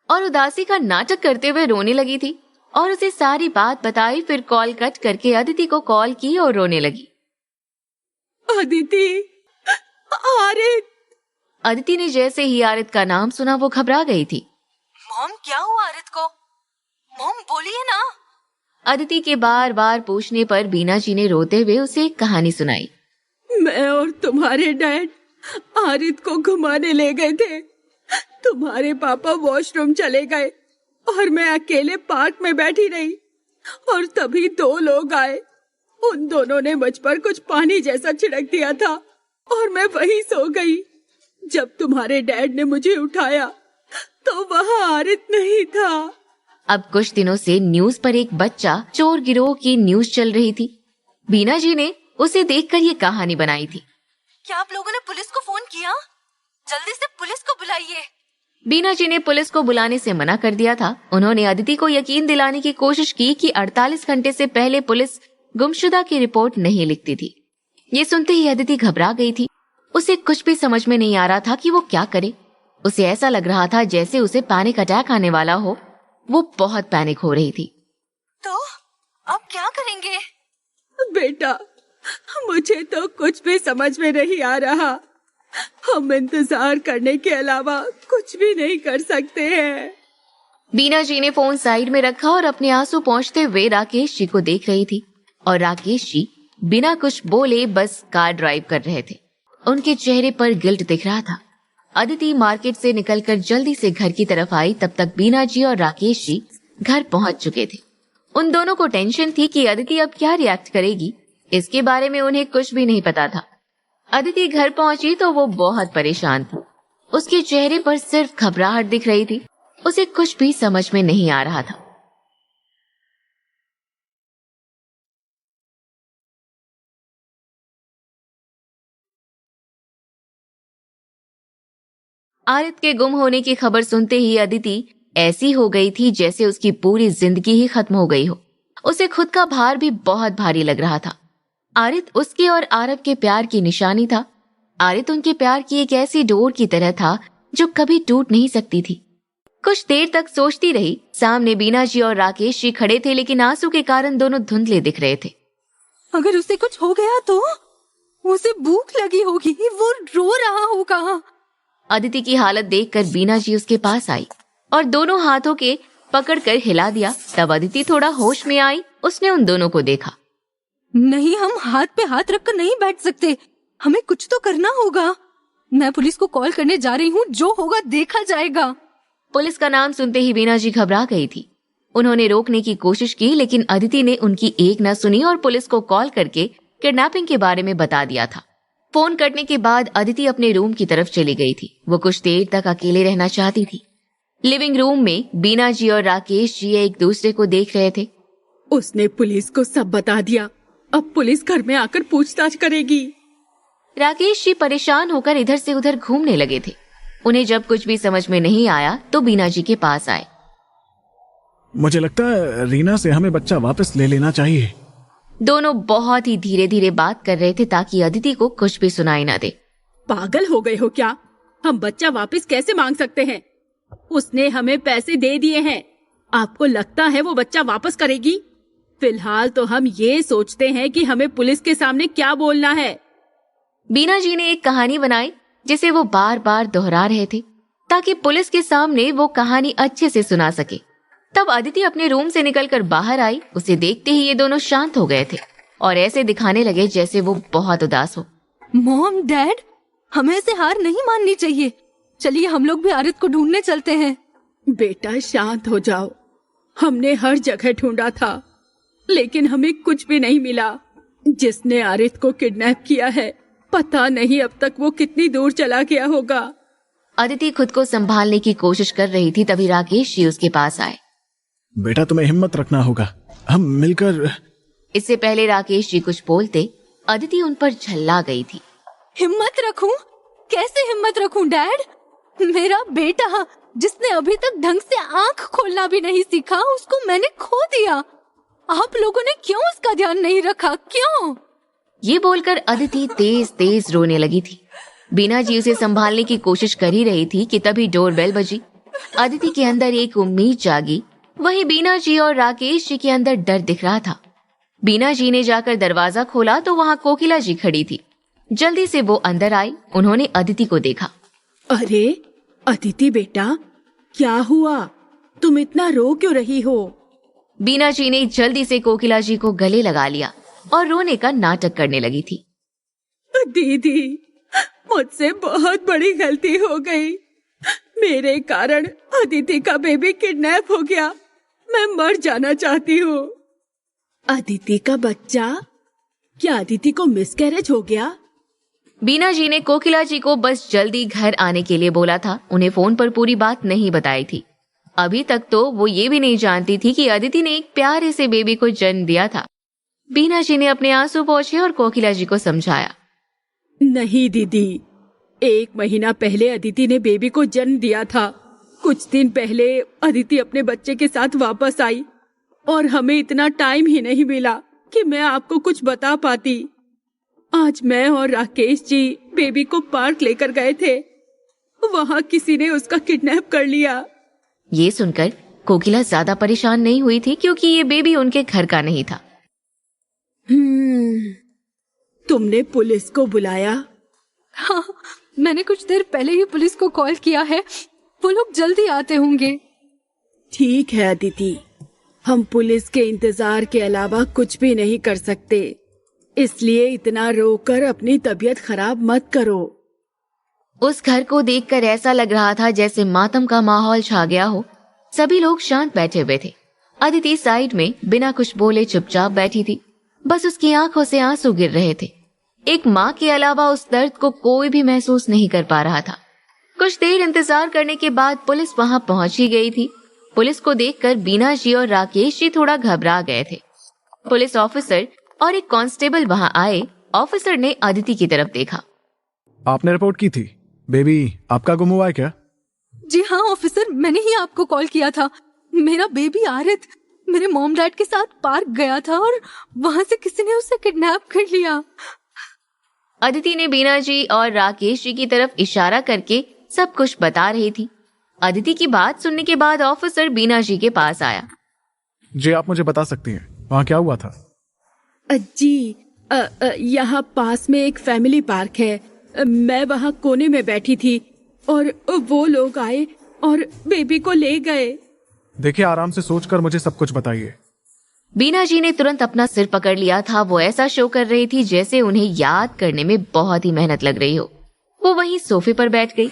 और उदासी का नाटक करते हुए रोने लगी थी और उसे सारी बात बताई। फिर कॉल कट करके अदिति को कॉल की और रोने लगी। अदिति, आरित। अदिति ने जैसे ही आरित का नाम सुना वो घबरा गई थी। मॉम, क्या हुआ आरित को? मॉम बोलिए ना। अदिति के बार बार पूछने पर बीना जी ने रोते हुए उसे एक कहानी सुनाई। मैं और तुम्हारे डैड आरित को घुमाने ले गए थे। तुम्हारे पापा वॉशरूम चले गए और मैं अकेले पार्क में बैठी रही और तभी 2 लोग आए। उन दोनों ने मुझ पर कुछ पानी जैसा छिड़क दिया था और मैं वहीं सो गई। जब तुम्हारे डैड ने मुझे उठाया तो वहाँ आरित नहीं था। अब कुछ दिनों से न्यूज पर एक बच्चा चोर गिरोह की न्यूज चल रही थी। बीना जी ने उसे देखकर ये कहानी बनाई थी। क्या आप लोगों ने पुलिस को फोन किया? जल्दी से पुलिस को बुलाइए। बीना जी ने पुलिस को बुलाने से मना कर दिया था। उन्होंने अदिति को यकीन दिलाने की कोशिश की कि 48 घंटे से पहले पुलिस गुमशुदा की रिपोर्ट नहीं लिखती थी। ये सुनते ही अदिति घबरा गई थी। उसे कुछ भी समझ में नहीं आ रहा था कि वो क्या करे। उसे ऐसा लग रहा था जैसे उसे पैनिक अटैक आने वाला हो। वो बहुत पैनिक हो रही थी। तो अब क्या करेंगे? बेटा, मुझे तो कुछ भी समझ में नहीं आ रहा। हम इंतजार करने के अलावा कुछ भी नहीं कर सकते हैं। बीना जी ने फोन साइड में रखा और अपने आंसू पहुंचते हुए राकेश जी को देख रही थी। और राकेश जी बिना कुछ बोले बस कार ड्राइव कर रहे थे। उनके चेहरे पर गिल्ट दिख रहा था। अदिति मार्केट से निकलकर जल्दी से घर की तरफ आई। तब तक बीना जी और राकेश जी घर पहुंच चुके थे। उन दोनों को टेंशन थी कि अदिति अब क्या रिएक्ट करेगी। इसके बारे में उन्हें कुछ भी नहीं पता था। अदिति घर पहुंची तो वो बहुत परेशान थी। उसके चेहरे पर सिर्फ घबराहट दिख रही थी। उसे कुछ भी समझ में नहीं आ रहा था। आरित के गुम होने की खबर सुनते ही अदिति ऐसी हो गई थी जैसे उसकी पूरी जिंदगी ही खत्म हो गई हो। उसे खुद का भार भी बहुत भारी लग रहा था। आरित उसके और आरव के प्यार की निशानी था। आरित उनके प्यार की एक ऐसी डोर की तरह था जो कभी टूट नहीं सकती थी। कुछ देर तक सोचती रही। सामने बीना जी और राकेश जी खड़े थे, लेकिन आंसू के कारण दोनों धुंधले दिख रहे थे। अगर उसे कुछ हो गया तो? उसे भूख लगी होगी, वो रो रहा होगा। अदिति की हालत देखकर बीना जी उसके पास आई और दोनों हाथों के पकड़कर हिला दिया। तब अदिति थोड़ा होश में आई। उसने उन दोनों को देखा। नहीं, हम हाथ पे हाथ रखकर नहीं बैठ सकते। हमें कुछ तो करना होगा। मैं पुलिस को कॉल करने जा रही हूँ। जो होगा देखा जाएगा। पुलिस का नाम सुनते ही बीना जी घबरा गई थी। उन्होंने रोकने की कोशिश की, लेकिन अदिति ने उनकी एक न सुनी और पुलिस को कॉल करके किडनैपिंग के बारे में बता दिया था। फोन कटने के बाद अदिति अपने रूम की तरफ चली गई थी। वो कुछ देर तक अकेले रहना चाहती थी। लिविंग रूम में बीना जी और राकेश जी एक दूसरे को देख रहे थे। उसने पुलिस को सब बता दिया। अब पुलिस घर में आकर पूछताछ करेगी। राकेश जी परेशान होकर इधर से उधर घूमने लगे थे। उन्हें जब कुछ भी समझ में नहीं आया तो बीना जी के पास आए। मुझे लगता है रीना से हमें बच्चा वापस ले लेना चाहिए। दोनों बहुत ही धीरे धीरे बात कर रहे थे ताकि अदिति को कुछ भी सुनाई ना दे। पागल हो गए हो क्या? हम बच्चा वापस कैसे मांग सकते हैं? उसने हमें पैसे दे दिए हैं। आपको लगता है वो बच्चा वापस करेगी? फिलहाल तो हम ये सोचते हैं कि हमें पुलिस के सामने क्या बोलना है। बीना जी ने एक कहानी बनाई जिसे वो बार बार दोहरा रहे थे ताकि पुलिस के सामने वो कहानी अच्छे से सुना सके। तब अदिति अपने रूम से निकलकर बाहर आई। उसे देखते ही ये दोनों शांत हो गए थे और ऐसे दिखाने लगे जैसे वो बहुत उदास हो। मॉम, डैड, हमें ऐसे हार नहीं माननी चाहिए। चलिए हम लोग भी आरित को ढूंढने चलते हैं। बेटा शांत हो जाओ। हमने हर जगह ढूंढा था लेकिन हमें कुछ भी नहीं मिला। जिसने आरित को किडनैप किया है पता नहीं अब तक वो कितनी दूर चला गया होगा। अदिति खुद को संभालने की कोशिश कर रही थी। तभी राकेश जी उसके पास आए। बेटा तुम्हें हिम्मत रखना होगा, हम मिलकर। इससे पहले राकेश जी कुछ बोलते अदिति उन पर झल्ला गई थी। हिम्मत रखूं? कैसे हिम्मत रखूं डैड? मेरा बेटा जिसने अभी तक ढंग से आंख खोलना भी नहीं सीखा, उसको मैंने खो दिया। आप लोगों ने क्यों उसका ध्यान नहीं रखा? क्यों? ये बोलकर अदिति तेज तेज रोने लगी थी। बीना जी उसे संभालने की कोशिश कर ही रही थी कि तभी डोरबेल बजी। अदिति के अंदर एक उम्मीद जागी। वहीं बीना जी और राकेश जी के अंदर डर दिख रहा था। बीना जी ने जाकर दरवाजा खोला तो वहाँ कोकिला जी खड़ी थी। जल्दी से वो अंदर आई। उन्होंने अदिति को देखा। अरे अदिति बेटा, क्या हुआ? तुम इतना रो क्यों रही हो? बीना जी ने जल्दी से कोकिला जी को गले लगा लिया और रोने का नाटक करने लगी थी। दीदी, मुझसे बहुत बड़ी गलती हो गई। मेरे कारण अदिति का बेबी किडनैप हो गया। मैं मर जाना चाहती हूँ। अदिति का बच्चा? क्या अदिति को मिसकैरेज हो गया? बीना जी ने कोकिला जी को बस जल्दी घर आने के लिए बोला था। उन्हें फोन पर पूरी बात नहीं बताई थी। अभी तक तो वो ये भी नहीं जानती थी कि अदिति ने एक प्यारे से बेबी को जन्म दिया था। बीना जी ने अपने आंसू पोंछे और कोकिला जी को समझाया। नहीं दीदी, 1 महीना पहले अदिति ने बेबी को जन्म दिया था। कुछ दिन पहले अदिति अपने बच्चे के साथ वापस आई और हमें इतना टाइम ही नहीं मिला कि मैं आपको कुछ बता पाती। आज मैं और राकेश जी बेबी को पार्क लेकर गए थे। वहाँ किसी ने उसका किडनैप कर लिया। ये सुनकर कोकिला ज्यादा परेशान नहीं हुई थी क्योंकि ये बेबी उनके घर का नहीं था। तुमने पुलिस को बुलाया? हाँ, मैंने कुछ देर पहले ही पुलिस को कॉल किया है। वो लोग जल्दी आते होंगे। ठीक है अदिति, हम पुलिस के इंतजार के अलावा कुछ भी नहीं कर सकते, इसलिए इतना रोकर अपनी तबीयत खराब मत करो। उस घर को देखकर ऐसा लग रहा था जैसे मातम का माहौल छा गया हो। सभी लोग शांत बैठे हुए थे। अदिति साइड में बिना कुछ बोले चुपचाप बैठी थी। बस उसकी आंखों से आंसू गिर रहे थे। एक माँ के अलावा उस दर्द को कोई भी महसूस नहीं कर पा रहा था। कुछ देर इंतजार करने के बाद पुलिस वहां पहुंच ही गई थी। पुलिस को देखकर बीना जी और राकेश जी थोड़ा घबरा गए थे। पुलिस ऑफिसर और एक कांस्टेबल वहां आए। ऑफिसर ने अदिति की तरफ देखा। आपने रिपोर्ट की थी, बेबी आपका गुम हुआ है क्या? जी हाँ ऑफिसर, मैंने ही आपको कॉल किया था। मेरा बेबी आरित मेरे मॉम डैड के साथ पार्क गया था और वहां से किसी ने उसे किडनैप कर लिया। अदिति ने बीना जी और राकेश जी की तरफ इशारा करके सब कुछ बता रही थी। अदिति की बात सुनने के बाद ऑफिसर बीना जी के पास आया। जी आप मुझे बता सकती हैं वहाँ क्या हुआ था? जी यहाँ पास में एक फैमिली पार्क है। मैं वहाँ कोने में बैठी थी और वो लोग आए और बेबी को ले गए। देखिए आराम से सोचकर मुझे सब कुछ बताइए। बीना जी ने तुरंत अपना सिर पकड़ लिया था। वो ऐसा शो कर रही थी जैसे उन्हें याद करने में बहुत ही मेहनत लग रही हो। वो वहीं सोफे पर बैठ गई।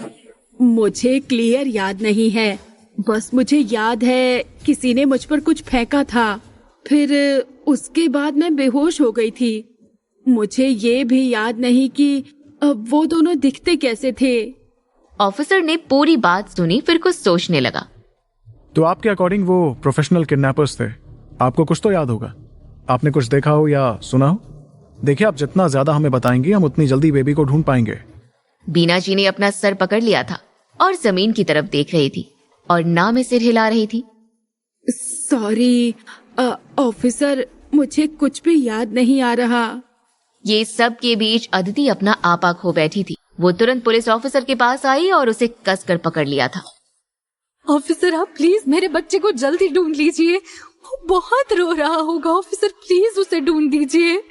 मुझे क्लियर याद नहीं है, बस मुझे याद है किसी ने मुझ पर कुछ फेंका था, फिर उसके बाद मैं बेहोश हो गई थी। मुझे ये भी याद नहीं कि वो दोनों दिखते कैसे थे। ऑफिसर ने पूरी बात सुनी, फिर कुछ सोचने लगा। तो आपके अकॉर्डिंग वो प्रोफेशनल किडनैपर्स थे। आपको कुछ तो याद होगा, आपने कुछ देखा हो या सुना हो। देखिए आप जितना ज्यादा हमें बताएंगे हम उतनी जल्दी बेबी को ढूंढ पाएंगे। बीना जी ने अपना सर पकड़ लिया था और जमीन की तरफ देख रही थी और ना में सिर हिला रही थी। सॉरी ऑफिसर, मुझे कुछ भी याद नहीं आ रहा। ये सब के बीच अदिति अपना आपा खो बैठी थी। वो तुरंत पुलिस ऑफिसर के पास आई और उसे कसकर पकड़ लिया था। ऑफिसर आप प्लीज मेरे बच्चे को जल्दी ढूंढ लीजिए, वो बहुत रो रहा होगा। ऑफिसर प्लीज उसे ढूंढ दीजिए।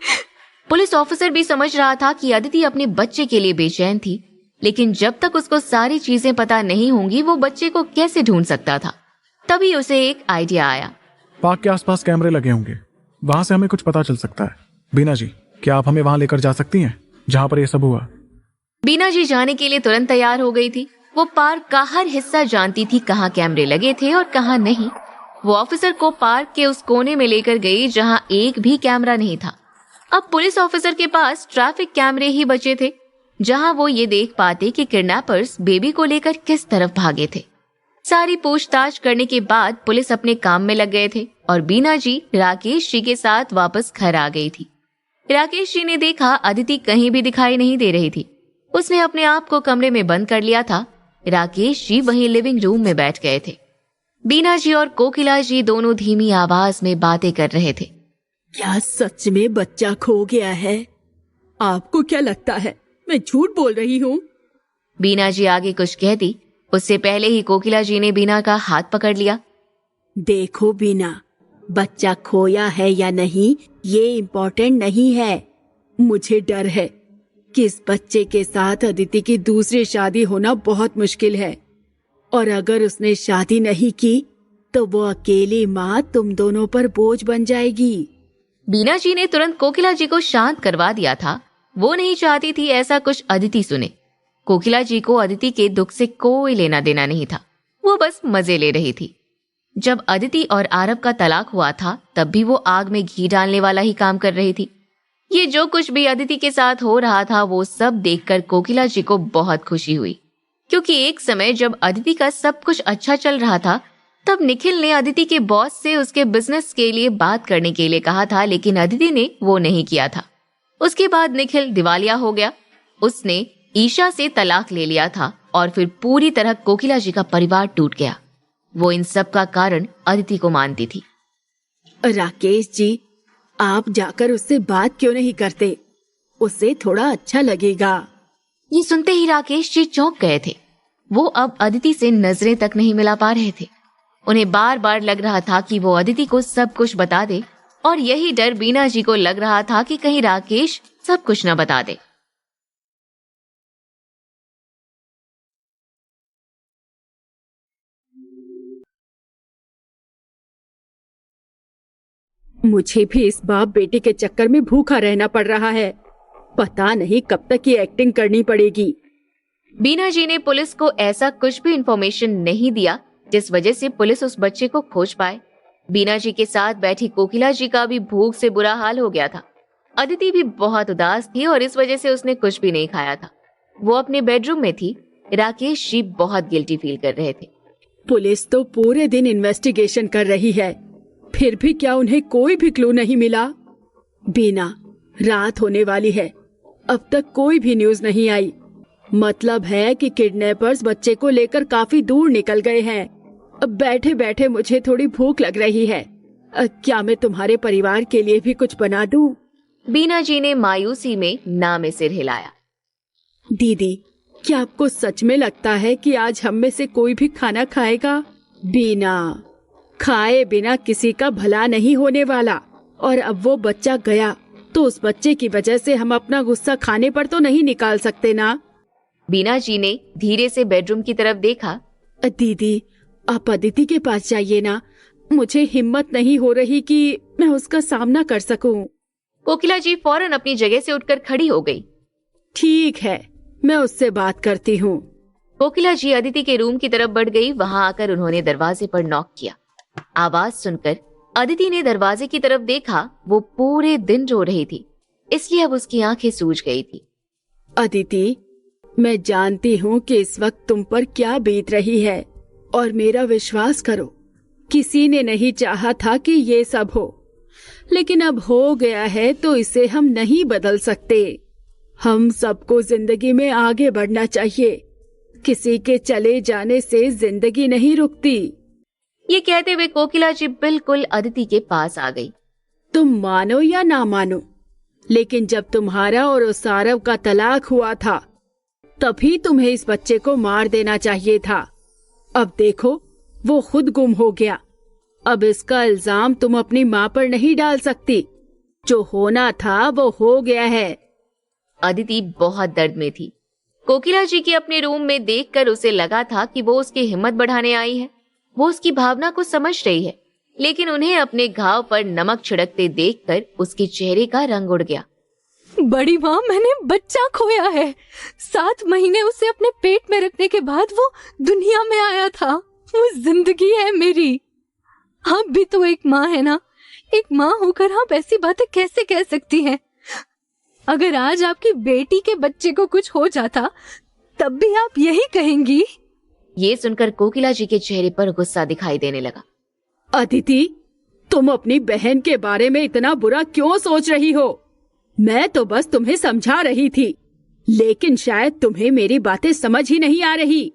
पुलिस ऑफिसर भी समझ रहा था कि अदिति अपने बच्चे के लिए बेचैन थी, लेकिन जब तक उसको सारी चीजें पता नहीं होंगी वो बच्चे को कैसे ढूंढ सकता था। तभी उसे एक आइडिया आया। पार्क के आसपास कैमरे लगे होंगे, वहां से हमें कुछ पता चल सकता है। बीना जी क्या आप हमें वहां लेकर जा सकती हैं जहां पर ये सब हुआ? बीना जी जाने के लिए तुरंत तैयार हो गई थी। वो पार्क का हर हिस्सा जानती थी, कहाँ कैमरे लगे थे और कहाँ नहीं। वो ऑफिसर को पार्क के उस कोने में लेकर गई जहां एक भी कैमरा नहीं था। अब पुलिस ऑफिसर के पास ट्रैफिक कैमरे ही बचे थे जहां वो ये देख पाते कि किडनैपर्स बेबी को लेकर किस तरफ भागे थे। सारी पूछताछ करने के बाद पुलिस अपने काम में लग गए थे और बीना जी राकेश जी के साथ वापस घर आ गई थी। राकेश जी ने देखा अदिति कहीं भी दिखाई नहीं दे रही थी। उसने अपने आप को कमरे में बंद कर लिया था। राकेश जी वहीं लिविंग रूम में बैठ गए थे। बीना जी और कोकिला जी दोनों धीमी आवाज में बातें कर रहे थे। क्या सच में बच्चा खो गया है? आपको क्या लगता है मैं झूठ बोल रही हूँ? बीना जी आगे कुछ कहती उससे पहले ही कोकिला जी ने बीना का हाथ पकड़ लिया। देखो बीना, बच्चा खोया है या नहीं ये इम्पोर्टेंट नहीं है। मुझे डर है कि इस बच्चे के साथ अदिति की दूसरी शादी होना बहुत मुश्किल है, और अगर उसने शादी नहीं की तो वो अकेली माँ तुम दोनों पर बोझ बन जाएगी। बीना जी ने तुरंत कोकिला जी को शांत करवा दिया था। वो नहीं चाहती थी ऐसा कुछ अदिति सुने। कोकिला जी को अदिति के दुख से कोई लेना देना नहीं था, वो बस मजे ले रही थी। जब अदिति और आरव का तलाक हुआ था तब भी वो आग में घी डालने वाला ही काम कर रही थी। ये जो कुछ भी अदिति के साथ हो रहा था वो सब देखकर कोकिला जी को बहुत खुशी हुई, क्योंकि एक समय जब अदिति का सब कुछ अच्छा चल रहा था तब निखिल ने अदिति के बॉस से उसके बिजनेस के लिए बात करने के लिए कहा था, लेकिन अदिति ने वो नहीं किया था। उसके बाद निखिल दिवालिया हो गया, उसने ईशा से तलाक ले लिया था और फिर पूरी तरह कोकिला जी का परिवार टूट गया। वो इन सब का कारण अदिति को मानती थी। राकेश जी, आप जाकर उससे बात क्यों नहीं करते? उससे थोड़ा अच्छा लगेगा। ये सुनते ही राकेश जी चौंक गए थे। वो अब अदिति से नजरें तक नहीं मिला पा रहे थे। उन्हें बार बार लग रहा था कि वो अदिति को सब कुछ बता दे, और यही डर बीना जी को लग रहा था कि कहीं राकेश सब कुछ न बता दे। मुझे भी इस बाप बेटे के चक्कर में भूखा रहना पड़ रहा है। पता नहीं कब तक ये एक्टिंग करनी पड़ेगी। बीना जी ने पुलिस को ऐसा कुछ भी इंफॉर्मेशन नहीं दिया जिस वजह से पुलिस उस बच्चे को खोज पाए। बीना जी के साथ बैठी कोकिला जी का भी भूख से बुरा हाल हो गया था। अदिति भी बहुत उदास थी और इस वजह से उसने कुछ भी नहीं खाया था। वो अपने बेडरूम में थी। राकेश जी बहुत गिल्टी फील कर रहे थे। पुलिस तो पूरे दिन इन्वेस्टिगेशन कर रही है, फिर भी क्या उन्हें कोई भी क्लू नहीं मिला? बीना, रात होने वाली है, अब तक कोई भी न्यूज नहीं आई। मतलब है कि किडनैपर्स बच्चे को लेकर काफी दूर निकल गए हैं। अब बैठे बैठे मुझे थोड़ी भूख लग रही है। क्या मैं तुम्हारे परिवार के लिए भी कुछ बना दूं? बीना जी ने मायूसी में ना में सिर हिलाया। दीदी, क्या आपको सच में लगता है कि आज हम में से कोई भी खाना खाएगा? बीना, खाए बिना किसी का भला नहीं होने वाला। और अब वो बच्चा गया तो उस बच्चे की वजह से हम अपना गुस्सा खाने पर तो नहीं निकाल सकते ना। बीना जी ने धीरे से बेडरूम की तरफ देखा। दीदी, आप अदिति के पास जाइए ना। मुझे हिम्मत नहीं हो रही कि मैं उसका सामना कर सकूं। कोकिला जी फौरन अपनी जगह से उठकर खड़ी हो गई। ठीक है, मैं उससे बात करती हूँ। कोकिला जी अदिति के रूम की तरफ बढ़ गई। वहां आकर उन्होंने दरवाजे पर नॉक किया। आवाज सुनकर अदिति ने दरवाजे की तरफ देखा। वो पूरे दिन रो रही थी, इसलिए अब उसकी आंखें सूज गई थी। अदिति, मैं जानती हूँ कि इस वक्त तुम पर क्या बीत रही है, और मेरा विश्वास करो, किसी ने नहीं चाहा था कि ये सब हो, लेकिन अब हो गया है तो इसे हम नहीं बदल सकते। हम सबको जिंदगी में आगे बढ़ना चाहिए। किसी के चले जाने से जिंदगी नहीं रुकती। ये कहते हुए कोकिला जी बिल्कुल अदिति के पास आ गई। तुम मानो या ना मानो, लेकिन जब तुम्हारा और उस आरव का तलाक हुआ था तभी तुम्हें इस बच्चे को मार देना चाहिए था। अब देखो, वो खुद गुम हो गया। अब इसका इल्जाम तुम अपनी माँ पर नहीं डाल सकती। जो होना था वो हो गया है। अदिति बहुत दर्द में थी। कोकिला जी के अपने रूम में देखकर उसे लगा था कि वो उसकी हिम्मत बढ़ाने आई है। वो उसकी भावना को समझ रही है, लेकिन उन्हें अपने घाव पर नमक छिड़कते देखकर उसके चेहरे का रंग उड़ गया। बड़ी माँ, मैंने बच्चा खोया है। 7 महीने उसे अपने पेट में रखने के बाद वो दुनिया में आया था। वो जिंदगी है मेरी। आप भी तो एक माँ है ना। एक माँ होकर आप ऐसी बातें कैसे कह सकती हैं? अगर आज आपकी बेटी के बच्चे को कुछ हो जाता तब भी आप यही कहेंगी? ये सुनकर कोकिला जी के चेहरे पर गुस्सा दिखाई देने लगा। अदिति, तुम अपनी बहन के बारे में इतना बुरा क्यों सोच रही हो? मैं तो बस तुम्हें समझा रही थी, लेकिन शायद तुम्हें मेरी बातें समझ ही नहीं आ रही।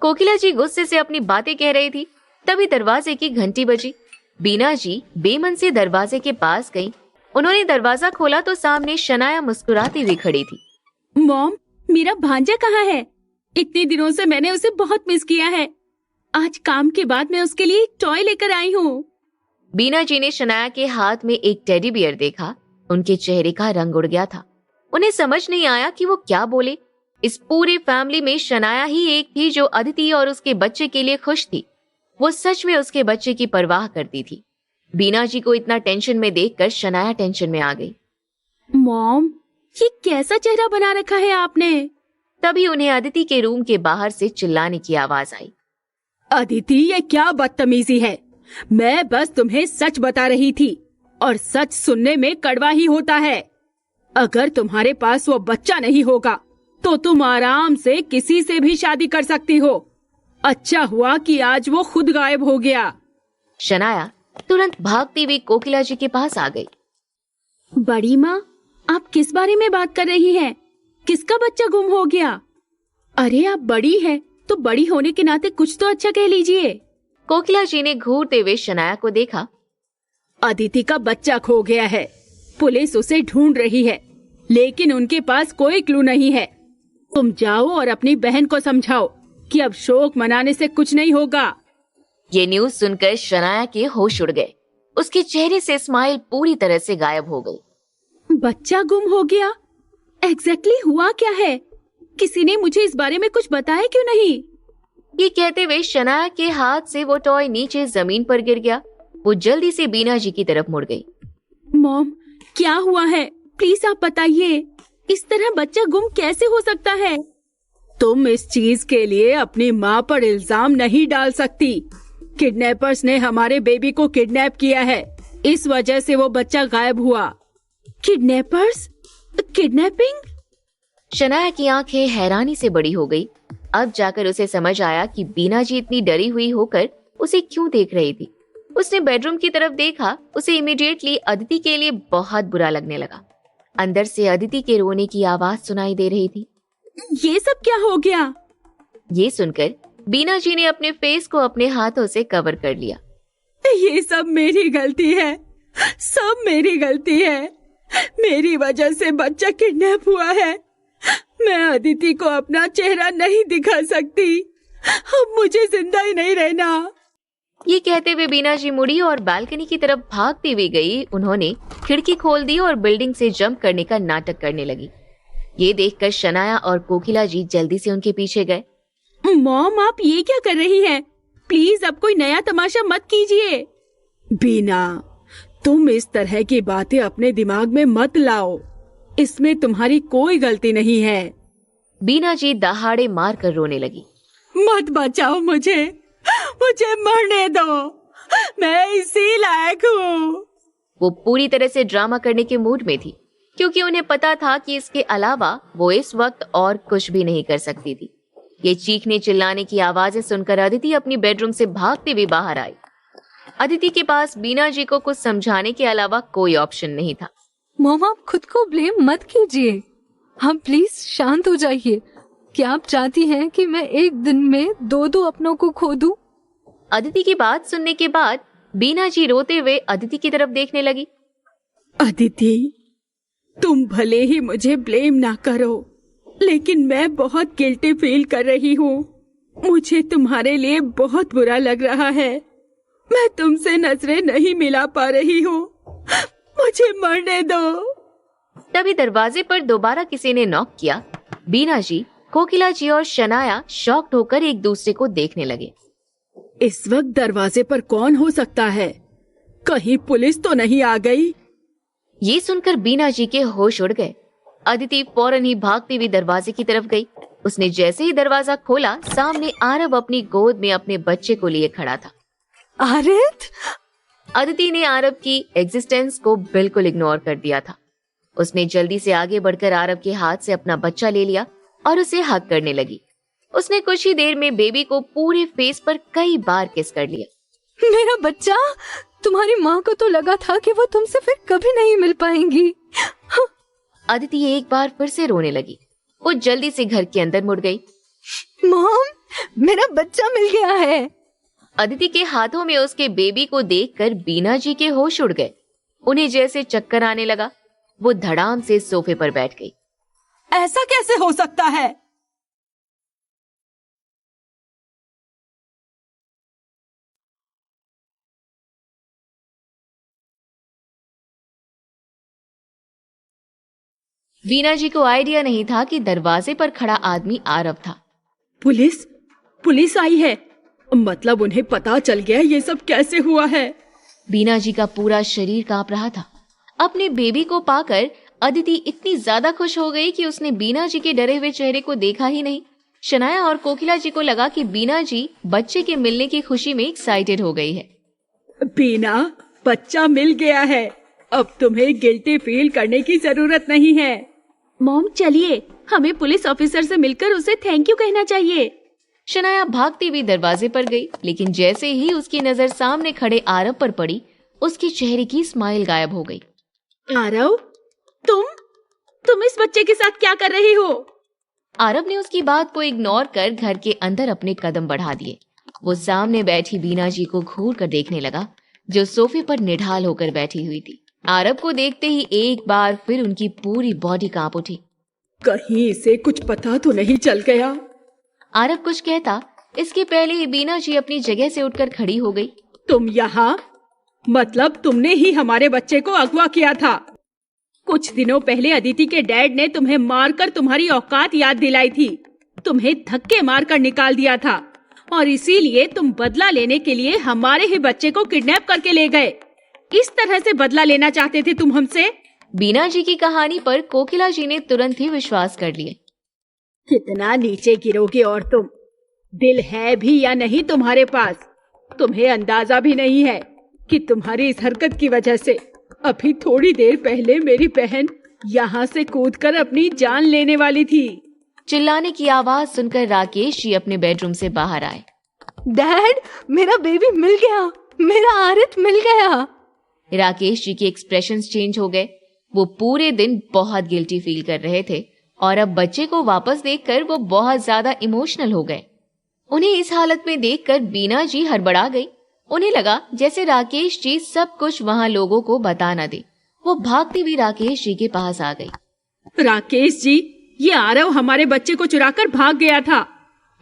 कोकिला जी गुस्से से अपनी बातें कह रही थी, तभी दरवाजे की घंटी बजी। बीना जी बेमन से दरवाजे के पास गई। उन्होंने दरवाजा खोला तो सामने शनाया मुस्कुराती हुई खड़ी थी। मॉम, मेरा भांजा कहाँ है? इतने दिनों से मैंने उसे बहुत मिस किया है। आज काम के बाद मैं उसके लिए एक टॉय लेकर आई हूँ। बीना जी ने शनाया के हाथ में एक टेडी बियर देखा। उनके चेहरे का रंग उड़ गया था। उन्हें समझ नहीं आया कि वो क्या बोले। इस पूरी फैमिली में शनाया ही एक थी जो अदिति और उसके बच्चे के लिए खुश थी। वो सच में उसके बच्चे की परवाह करती थी। बीना जी को इतना टेंशन में देखकर शनाया टेंशन में आ गई। मॉम, ये कैसा चेहरा बना रखा है आपने? तभी उन्हें अदिति के रूम के बाहर से चिल्लाने की आवाज आई। अदिति, ये क्या बदतमीजी है? मैं बस तुम्हें सच बता रही थी और सच सुनने में कड़वा ही होता है। अगर तुम्हारे पास वो बच्चा नहीं होगा तो तुम आराम से किसी से भी शादी कर सकती हो। अच्छा हुआ कि आज वो खुद गायब हो गया। शनाया तुरंत भागती हुई कोकिला जी के पास आ गई। बड़ी माँ, आप किस बारे में बात कर रही हैं? किसका बच्चा गुम हो गया? अरे आप बड़ी हैं, तो बड़ी होने के नाते कुछ तो अच्छा कह लीजिए। कोकिला जी ने घूरते हुए शनाया को देखा। अदिति का बच्चा खो गया है। पुलिस उसे ढूंढ रही है, लेकिन उनके पास कोई क्लू नहीं है। तुम जाओ और अपनी बहन को समझाओ कि अब शोक मनाने से कुछ नहीं होगा। ये न्यूज सुनकर शनाया के होश उड़ गए। उसके चेहरे से स्माइल पूरी तरह से गायब हो गई। बच्चा गुम हो गया? एग्जैक्टली हुआ क्या है? किसी ने मुझे इस बारे में कुछ बताया क्यों नहीं? ये कहते हुए शनाया के हाथ से वो टॉय नीचे जमीन पर गिर गया। वो जल्दी से बीना जी की तरफ मुड़ गई। मॉम, क्या हुआ है? प्लीज आप बताइए। इस तरह बच्चा गुम कैसे हो सकता है? तुम इस चीज के लिए अपनी माँ पर इल्जाम नहीं डाल सकती। किडनैपर्स ने हमारे बेबी को किडनैप किया है, इस वजह से वो बच्चा गायब हुआ। किडनैपर्स? किडनैपिंग? शनाया की आंखें हैरानी से बड़ी हो गई। अब जाकर उसे समझ आया कि बीना जी इतनी डरी हुई होकर उसे क्यों देख रही थी। उसने बेडरूम की तरफ देखा। उसे इमीडिएटली अदिति के लिए बहुत बुरा लगने लगा। अंदर से अदिति के रोने की आवाज सुनाई दे रही थी। ये सब क्या हो गया? ये सुनकर बीना जी ने अपने फेस को अपने हाथों से कवर कर लिया। ये सब मेरी गलती है, सब मेरी गलती है। मेरी वजह से बच्चा किडनैप हुआ है। मैं अदिति को अपना चेहरा नहीं दिखा सकती। अब मुझे जिंदा ही नहीं रहना। ये कहते हुए बीना जी मुड़ी और बालकनी की तरफ भागती हुई गई। उन्होंने खिड़की खोल दी और बिल्डिंग से जंप करने का नाटक करने लगी। ये देखकर शनाया और कोकिला जी जल्दी से उनके पीछे गए। मॉम, आप ये क्या कर रही हैं? प्लीज अब कोई नया तमाशा मत कीजिए। बीना, तुम इस तरह की बातें अपने दिमाग में मत लाओ। इसमें तुम्हारी कोई गलती नहीं है। बीना जी दहाड़े मार कर रोने लगी। मत बचाओ मुझे, मुझे मरने दो। मैं इसी लायक हूँ। वो पूरी तरह से ड्रामा करने के मूड में थी, क्योंकि उन्हें पता था कि इसके अलावा वो इस वक्त और कुछ भी नहीं कर सकती थी। ये चीखने चिल्लाने की आवाजें सुनकर अदिति अपनी बेडरूम से भागते हुए बाहर आई। अदिति के पास बीना जी को कुछ समझाने के अलावा कोई ऑप्शन नहीं था। मॉम, आप खुद को ब्लेम मत कीजिए। हम प्लीज शांत हो जाइए। क्या आप चाहती हैं कि मैं एक दिन में दो अपनों को खो दूं? अदिति की बात सुनने के बाद बीना जी रोते हुए अदिति की तरफ देखने लगी। अदिति, तुम भले ही मुझे ब्लेम ना करो, लेकिन मैं बहुत गिल्टी फील कर रही हूँ। मुझे तुम्हारे लिए बहुत बुरा लग रहा है। मैं तुमसे नजरें नहीं मिला पा रही हूँ। मुझे मरने दो। तभी दरवाजे पर दोबारा किसी ने नॉक किया। बीना जी, कोकिला जी और शनाया शॉक्ड होकर एक दूसरे को देखने लगे। इस वक्त दरवाजे पर कौन हो सकता है? कहीं पुलिस तो नहीं आ गई? ये सुनकर बीना जी के होश उड़ गए। अदिति फौरन ही भागती हुई दरवाजे की तरफ गई। उसने जैसे ही दरवाजा खोला, सामने आरव अपनी गोद में अपने बच्चे को लिए खड़ा था। आरत? अदिति ने आरव की एग्जिस्टेंस को बिल्कुल इग्नोर कर दिया था। उसने जल्दी से आगे बढ़कर आरव के हाथ से अपना बच्चा ले लिया और उसे हग करने लगी। उसने कुछ ही देर में बेबी को पूरे फेस पर कई बार किस कर लिया। मेरा बच्चा, तुम्हारी माँ को तो लगा था कि वो तुमसे फिर कभी नहीं मिल पाएंगी। अदिति एक बार फिर से रोने लगी। वो जल्दी से घर के अंदर मुड़ गई। मॉम, मेरा बच्चा मिल गया है। अदिति के हाथों में उसके बेबी को देखकर बीना जी के होश उड़ गए। उन्हें जैसे चक्कर आने लगा। वो धड़ाम से सोफे पर बैठ गई। ऐसा कैसे हो सकता है? बीना जी को आइडिया नहीं था कि दरवाजे पर खड़ा आदमी आरव था। पुलिस आई है। मतलब उन्हें पता चल गया ये सब कैसे हुआ है। बीना जी का पूरा शरीर कांप रहा था। अपने बेबी को पाकर अदिति इतनी ज्यादा खुश हो गई कि उसने बीना जी के डरे हुए चेहरे को देखा ही नहीं। शनाया और कोकिला जी को लगा कि बीना जी बच्चे के मिलने की खुशी में एक्साइटेड हो गई है। बीना, बच्चा मिल गया है, अब तुम्हें गिल्टी फील करने की जरूरत नहीं है। मॉम चलिए, हमें पुलिस ऑफिसर से मिलकर उसे थैंक यू कहना चाहिए। शनाया भागती हुई दरवाजे पर गई, लेकिन जैसे ही उसकी नजर सामने खड़े आरव पर पड़ी, उसके चेहरे की स्माइल गायब हो गई। आरव, तुम इस बच्चे के साथ क्या कर रही हो? आरव ने उसकी बात को इग्नोर कर घर के अंदर अपने कदम बढ़ा दिए। वो सामने बैठी बीना जी को घूर कर देखने लगा, जो सोफे पर निढाल होकर बैठी हुई थी। आरव को देखते ही एक बार फिर उनकी पूरी बॉडी कांप उठी। कहीं इसे कुछ पता तो नहीं चल गया? आरव कुछ कहता, इसके पहले ही बीना जी अपनी जगह से उठकर खड़ी हो गई। तुम यहाँ? मतलब तुमने ही हमारे बच्चे को अगवा किया था। कुछ दिनों पहले अदिति के डैड ने तुम्हें मारकर तुम्हारी औकात याद दिलाई थी। तुम्हें धक्के मारकर निकाल दिया था और इसीलिए तुम बदला लेने के लिए हमारे ही बच्चे को किडनैप करके ले गए। इस तरह से बदला लेना चाहते थे तुम हमसे? बीना जी की कहानी पर कोकिला जी ने तुरंत ही विश्वास कर लिया। कितना नीचे गिरोगे और तुम? दिल है भी या नहीं तुम्हारे पास? तुम्हें अंदाजा भी नहीं है कि तुम्हारी इस हरकत की वजह से अभी थोड़ी देर पहले मेरी बहन यहाँ से कूदकर अपनी जान लेने वाली थी। चिल्लाने की आवाज सुनकर राकेश जी अपने बेडरूम से बाहर आए। डैड, मेरा बेबी मिल गया, मेरा आरित मिल गया। राकेश जी के एक्सप्रेशंस चेंज हो गए। वो पूरे दिन बहुत गिल्टी फील कर रहे थे और अब बच्चे को वापस देखकर वो बहुत ज्यादा इमोशनल हो गए। उन्हें इस हालत में देखकर बीना जी हड़बड़ा गई। उन्हें लगा जैसे राकेश जी सब कुछ वहां लोगों को बता न दे। वो भागती हुई राकेश जी के पास आ गई। राकेश जी, ये आरव हमारे बच्चे को चुराकर भाग गया था।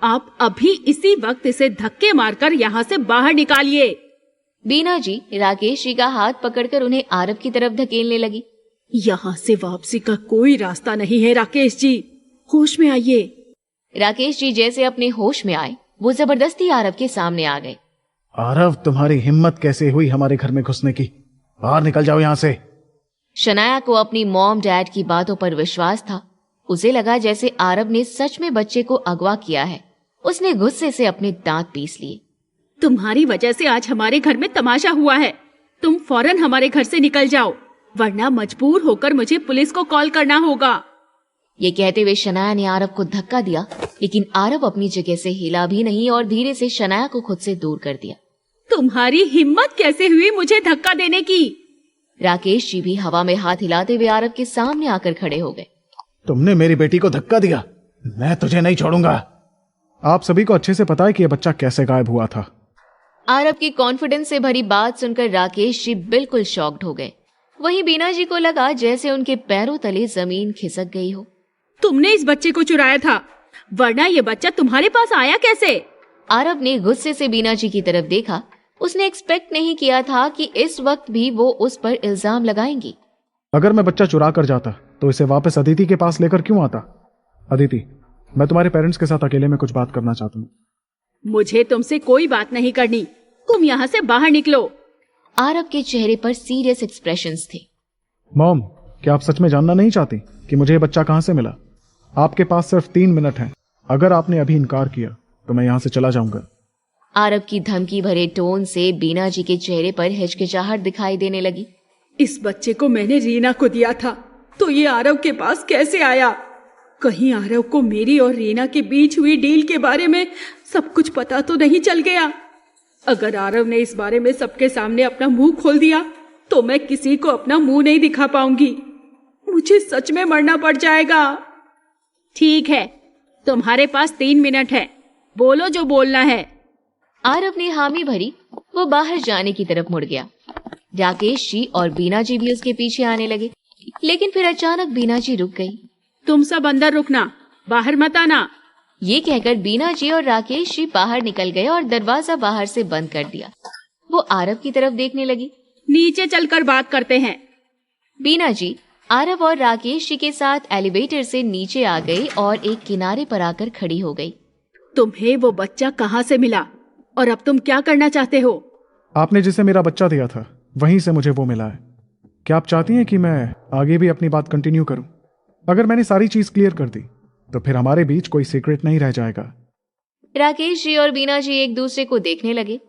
आप अभी इसी वक्त इसे धक्के मारकर यहाँ से बाहर निकालिए। बीना जी राकेश जी का हाथ पकड़कर उन्हें आरव की तरफ धकेलने लगी। यहाँ से वापसी का कोई रास्ता नहीं है राकेश जी, होश में आइए। राकेश जी जैसे अपने होश में आए, वो जबरदस्ती आरव के सामने आ गए। आरव, तुम्हारी हिम्मत कैसे हुई हमारे घर में घुसने की? बाहर निकल जाओ यहाँ से। शनाया को अपनी मॉम डैड की बातों पर विश्वास था। उसे लगा जैसे आरव ने सच में बच्चे को अगवा किया है। उसने गुस्से से अपने दांत पीस लिए। तुम्हारी वजह से आज हमारे घर में तमाशा हुआ है। तुम फौरन हमारे घर से निकल जाओ, वरना मजबूर होकर मुझे पुलिस को कॉल करना होगा। ये कहते हुए शनाया ने आरव को धक्का दिया, लेकिन आरव अपनी जगह से हिला भी नहीं और धीरे से शनाया को खुद से दूर कर दिया। तुम्हारी हिम्मत कैसे हुई मुझे धक्का देने की? राकेश जी भी हवा में हाथ हिलाते हुए आरव के सामने आकर खड़े हो गए। तुमने मेरी बेटी को धक्का दिया, मैं तुझे नहीं छोड़ूंगा। आप सभी को अच्छे से पता है कि यह बच्चा कैसे गायब हुआ था। आरव की कॉन्फिडेंस से भरी बात सुनकर राकेश जी बिल्कुल शॉक्ड हो गए। वहीं बीना जी को लगा जैसे उनके पैरों तले जमीन खिसक गई हो। तुमने इस बच्चे को चुराया था, वरना ये बच्चा तुम्हारे पास आया कैसे? आरव ने गुस्से से बीना जी की तरफ देखा। उसने एक्सपेक्ट नहीं किया था कि इस वक्त भी वो उस पर इल्जाम लगाएंगी। अगर मैं बच्चा चुरा कर जाता तो इसे वापस अदिति के पास लेकर क्यों आता? अदिति, मैं तुम्हारे पेरेंट्स के साथ अकेले में कुछ बात करना चाहता हूँ। मुझे तुमसे कोई बात नहीं करनी, तुम यहाँ से बाहर निकलो। आरव के चेहरे पर सीरियस एक्सप्रेशंस थे। मॉम, क्या आप सच में जानना नहीं चाहती कि मुझे ये बच्चा कहाँ से मिला? आपके पास सिर्फ 3 मिनट हैं। अगर आपने अभी इनकार किया तो मैं यहाँ से चला जाऊंगा। आरव की धमकी भरे टोन से बीना जी के चेहरे पर हिचकिचाहट दिखाई देने लगी। इस बच्चे को मैंने रीना को दिया था, तो ये आरव के पास कैसे आया? कहीं आरव को मेरी और रीना के बीच हुई डील के बारे में सब कुछ पता तो नहीं चल गया? अगर आरव ने इस बारे में सबके सामने अपना मुंह खोल दिया तो मैं किसी को अपना मुंह नहीं दिखा पाऊंगी। मुझे सच में मरना पड़ जाएगा। ठीक है, तुम्हारे पास 3 मिनट है, बोलो जो बोलना है। आरव ने हामी भरी। वो बाहर जाने की तरफ मुड़ गया। राकेश जी और बीना जी भी उसके पीछे आने लगे, लेकिन फिर अचानक बीना जी रुक गई। तुम सब अंदर रुकना, बाहर मत आना। ये कहकर बीना जी और राकेश जी बाहर निकल गए और दरवाजा बाहर से बंद कर दिया। वो आरव की तरफ देखने लगी। नीचे चलकर बात करते हैं। बीना जी आरव और राकेश जी के साथ एलिवेटर से नीचे आ गई और एक किनारे पर आकर खड़ी हो गई। तुम्हें वो बच्चा कहाँ से मिला और अब तुम क्या करना चाहते हो? आपने जिसे मेरा बच्चा दिया था वहीं से मुझे वो मिला है। क्या आप चाहती हैं कि मैं आगे भी अपनी बात कंटिन्यू करूं? अगर मैंने सारी चीज क्लियर कर दी तो फिर हमारे बीच कोई सीक्रेट नहीं रह जाएगा। राकेश जी और बीना जी एक दूसरे को देखने लगे।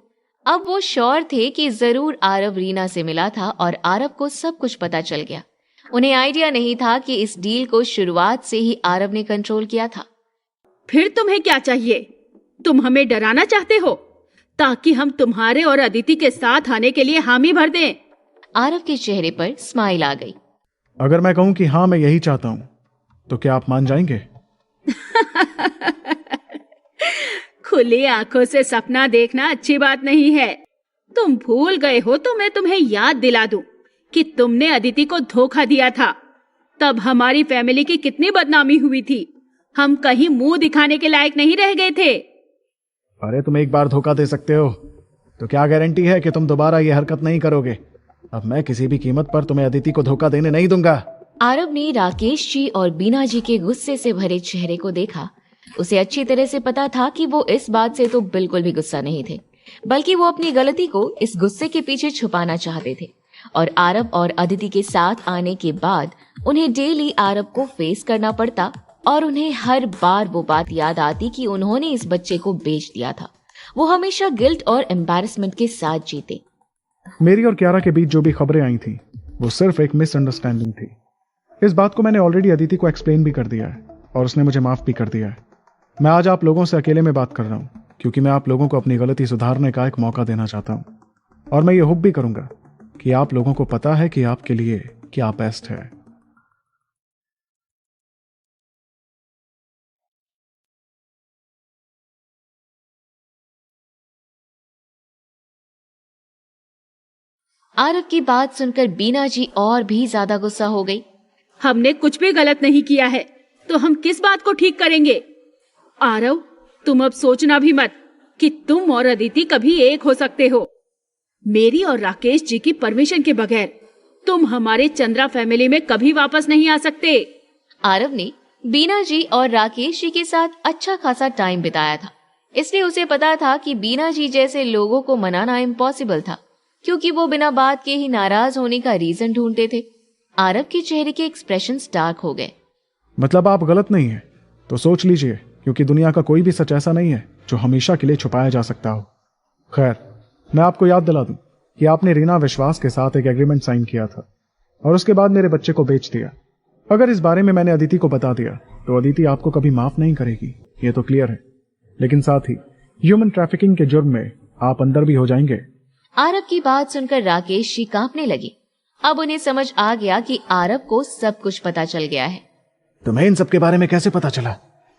अब वो श्योर थे कि जरूर आरव रीना से मिला था और आरव को सब कुछ पता चल गया। उन्हें आइडिया नहीं था कि इस डील को शुरुआत से ही आरव ने कंट्रोल किया था। फिर तुम्हें क्या चाहिए? तुम हमें डराना चाहते हो ताकि हम तुम्हारे और अदिति के साथ आने के लिए हामी भर दें? आरव के चेहरे पर स्माइल आ गई। अगर मैं कहूं कि हाँ मैं यही चाहता हूं तो क्या आप मान जाएंगे? खुली आंखों से सपना देखना अच्छी बात नहीं है। तुम भूल गए हो तो मैं तुम्हें याद दिला दूं कि तुमने अदिति को धोखा दिया था। तब हमारी फैमिली की कितनी बदनामी हुई थी। हम कहीं मुंह दिखाने के लायक नहीं रह गए थे। अरे तुम एक बार धोखा दे सकते हो तो क्या गारंटी है कि तुम दोबारा ये हरकत नहीं करोगे? अब मैं किसी भी कीमत पर तुम्हें अदिति को धोखा देने नहीं दूंगा। आरव ने राकेश जी और बीना जी के गुस्से से भरे चेहरे को देखा। उसे अच्छी तरह से पता था कि वो इस बात से तो बिल्कुल भी गुस्सा नहीं थे, बल्कि वो अपनी गलती को इस गुस्से के पीछे छुपाना चाहते थे। और आरव और अदिति के साथ आने के बाद उन्हें डेली आरव को फेस करना पड़ता और उन्हें हर बार वो बात याद आती कि उन्होंने इस बच्चे को बेच दिया था। वो हमेशा गिल्ट और एम्बैरेसमेंट के साथ जीते। मेरी और क्यारा के बीच जो भी खबरें आई थी वो सिर्फ एक मिसअंडरस्टैंडिंग थी। इस बात को मैंने ऑलरेडी अदिति को एक्सप्लेन भी कर दिया है और उसने मुझे माफ भी कर दिया है। मैं आज आप लोगों से अकेले में बात कर रहा हूँ क्योंकि मैं आप लोगों को अपनी गलती सुधारने का एक मौका देना चाहता हूँ और मैं ये होप भी करूंगा कि आप लोगों को पता है कि आपके लिए क्या बेस्ट है। आरव की बात सुनकर बीना जी और भी ज्यादा गुस्सा हो गई। हमने कुछ भी गलत नहीं किया है तो हम किस बात को ठीक करेंगे? आरव, तुम अब सोचना भी मत कि तुम और अदिति कभी एक हो सकते हो। मेरी और राकेश जी की परमिशन के बगैर तुम हमारे चंद्रा फैमिली में कभी वापस नहीं आ सकते। आरव ने बीना जी और राकेश जी के साथ अच्छा खासा टाइम बिताया था, इसलिए उसे पता था कि बीना जी जैसे लोगों को मनाना इम्पॉसिबल था, क्योंकि वो बिना बात के ही नाराज होने का रीजन ढूंढते थे। आरव के चेहरे के एक्सप्रेशंस डार्क हो गए। मतलब आप गलत नहीं है तो सोच लीजिए, क्योंकि दुनिया का कोई भी सच ऐसा नहीं है जो हमेशा के लिए छुपाया जा सकता हो। खैर, मैं आपको याद दिला दूं कि आपने रीना विश्वास के साथ एक एग्रीमेंट साइन किया था और उसके बाद मेरे बच्चे को बेच दिया। अगर इस बारे में मैंने अदिति को बता दिया तो अदिति आपको कभी माफ नहीं करेगी, ये तो क्लियर है। लेकिन साथ ही ह्यूमन ट्रैफिकिंग के जुर्म में आप अंदर भी हो जाएंगे। आरव की बात सुनकर राकेश जी कांपने लगे। अब उन्हें समझ आ गया कि आरव को सब कुछ पता चल गया है। तुम्हें इन सब के बारे में कैसे पता चला?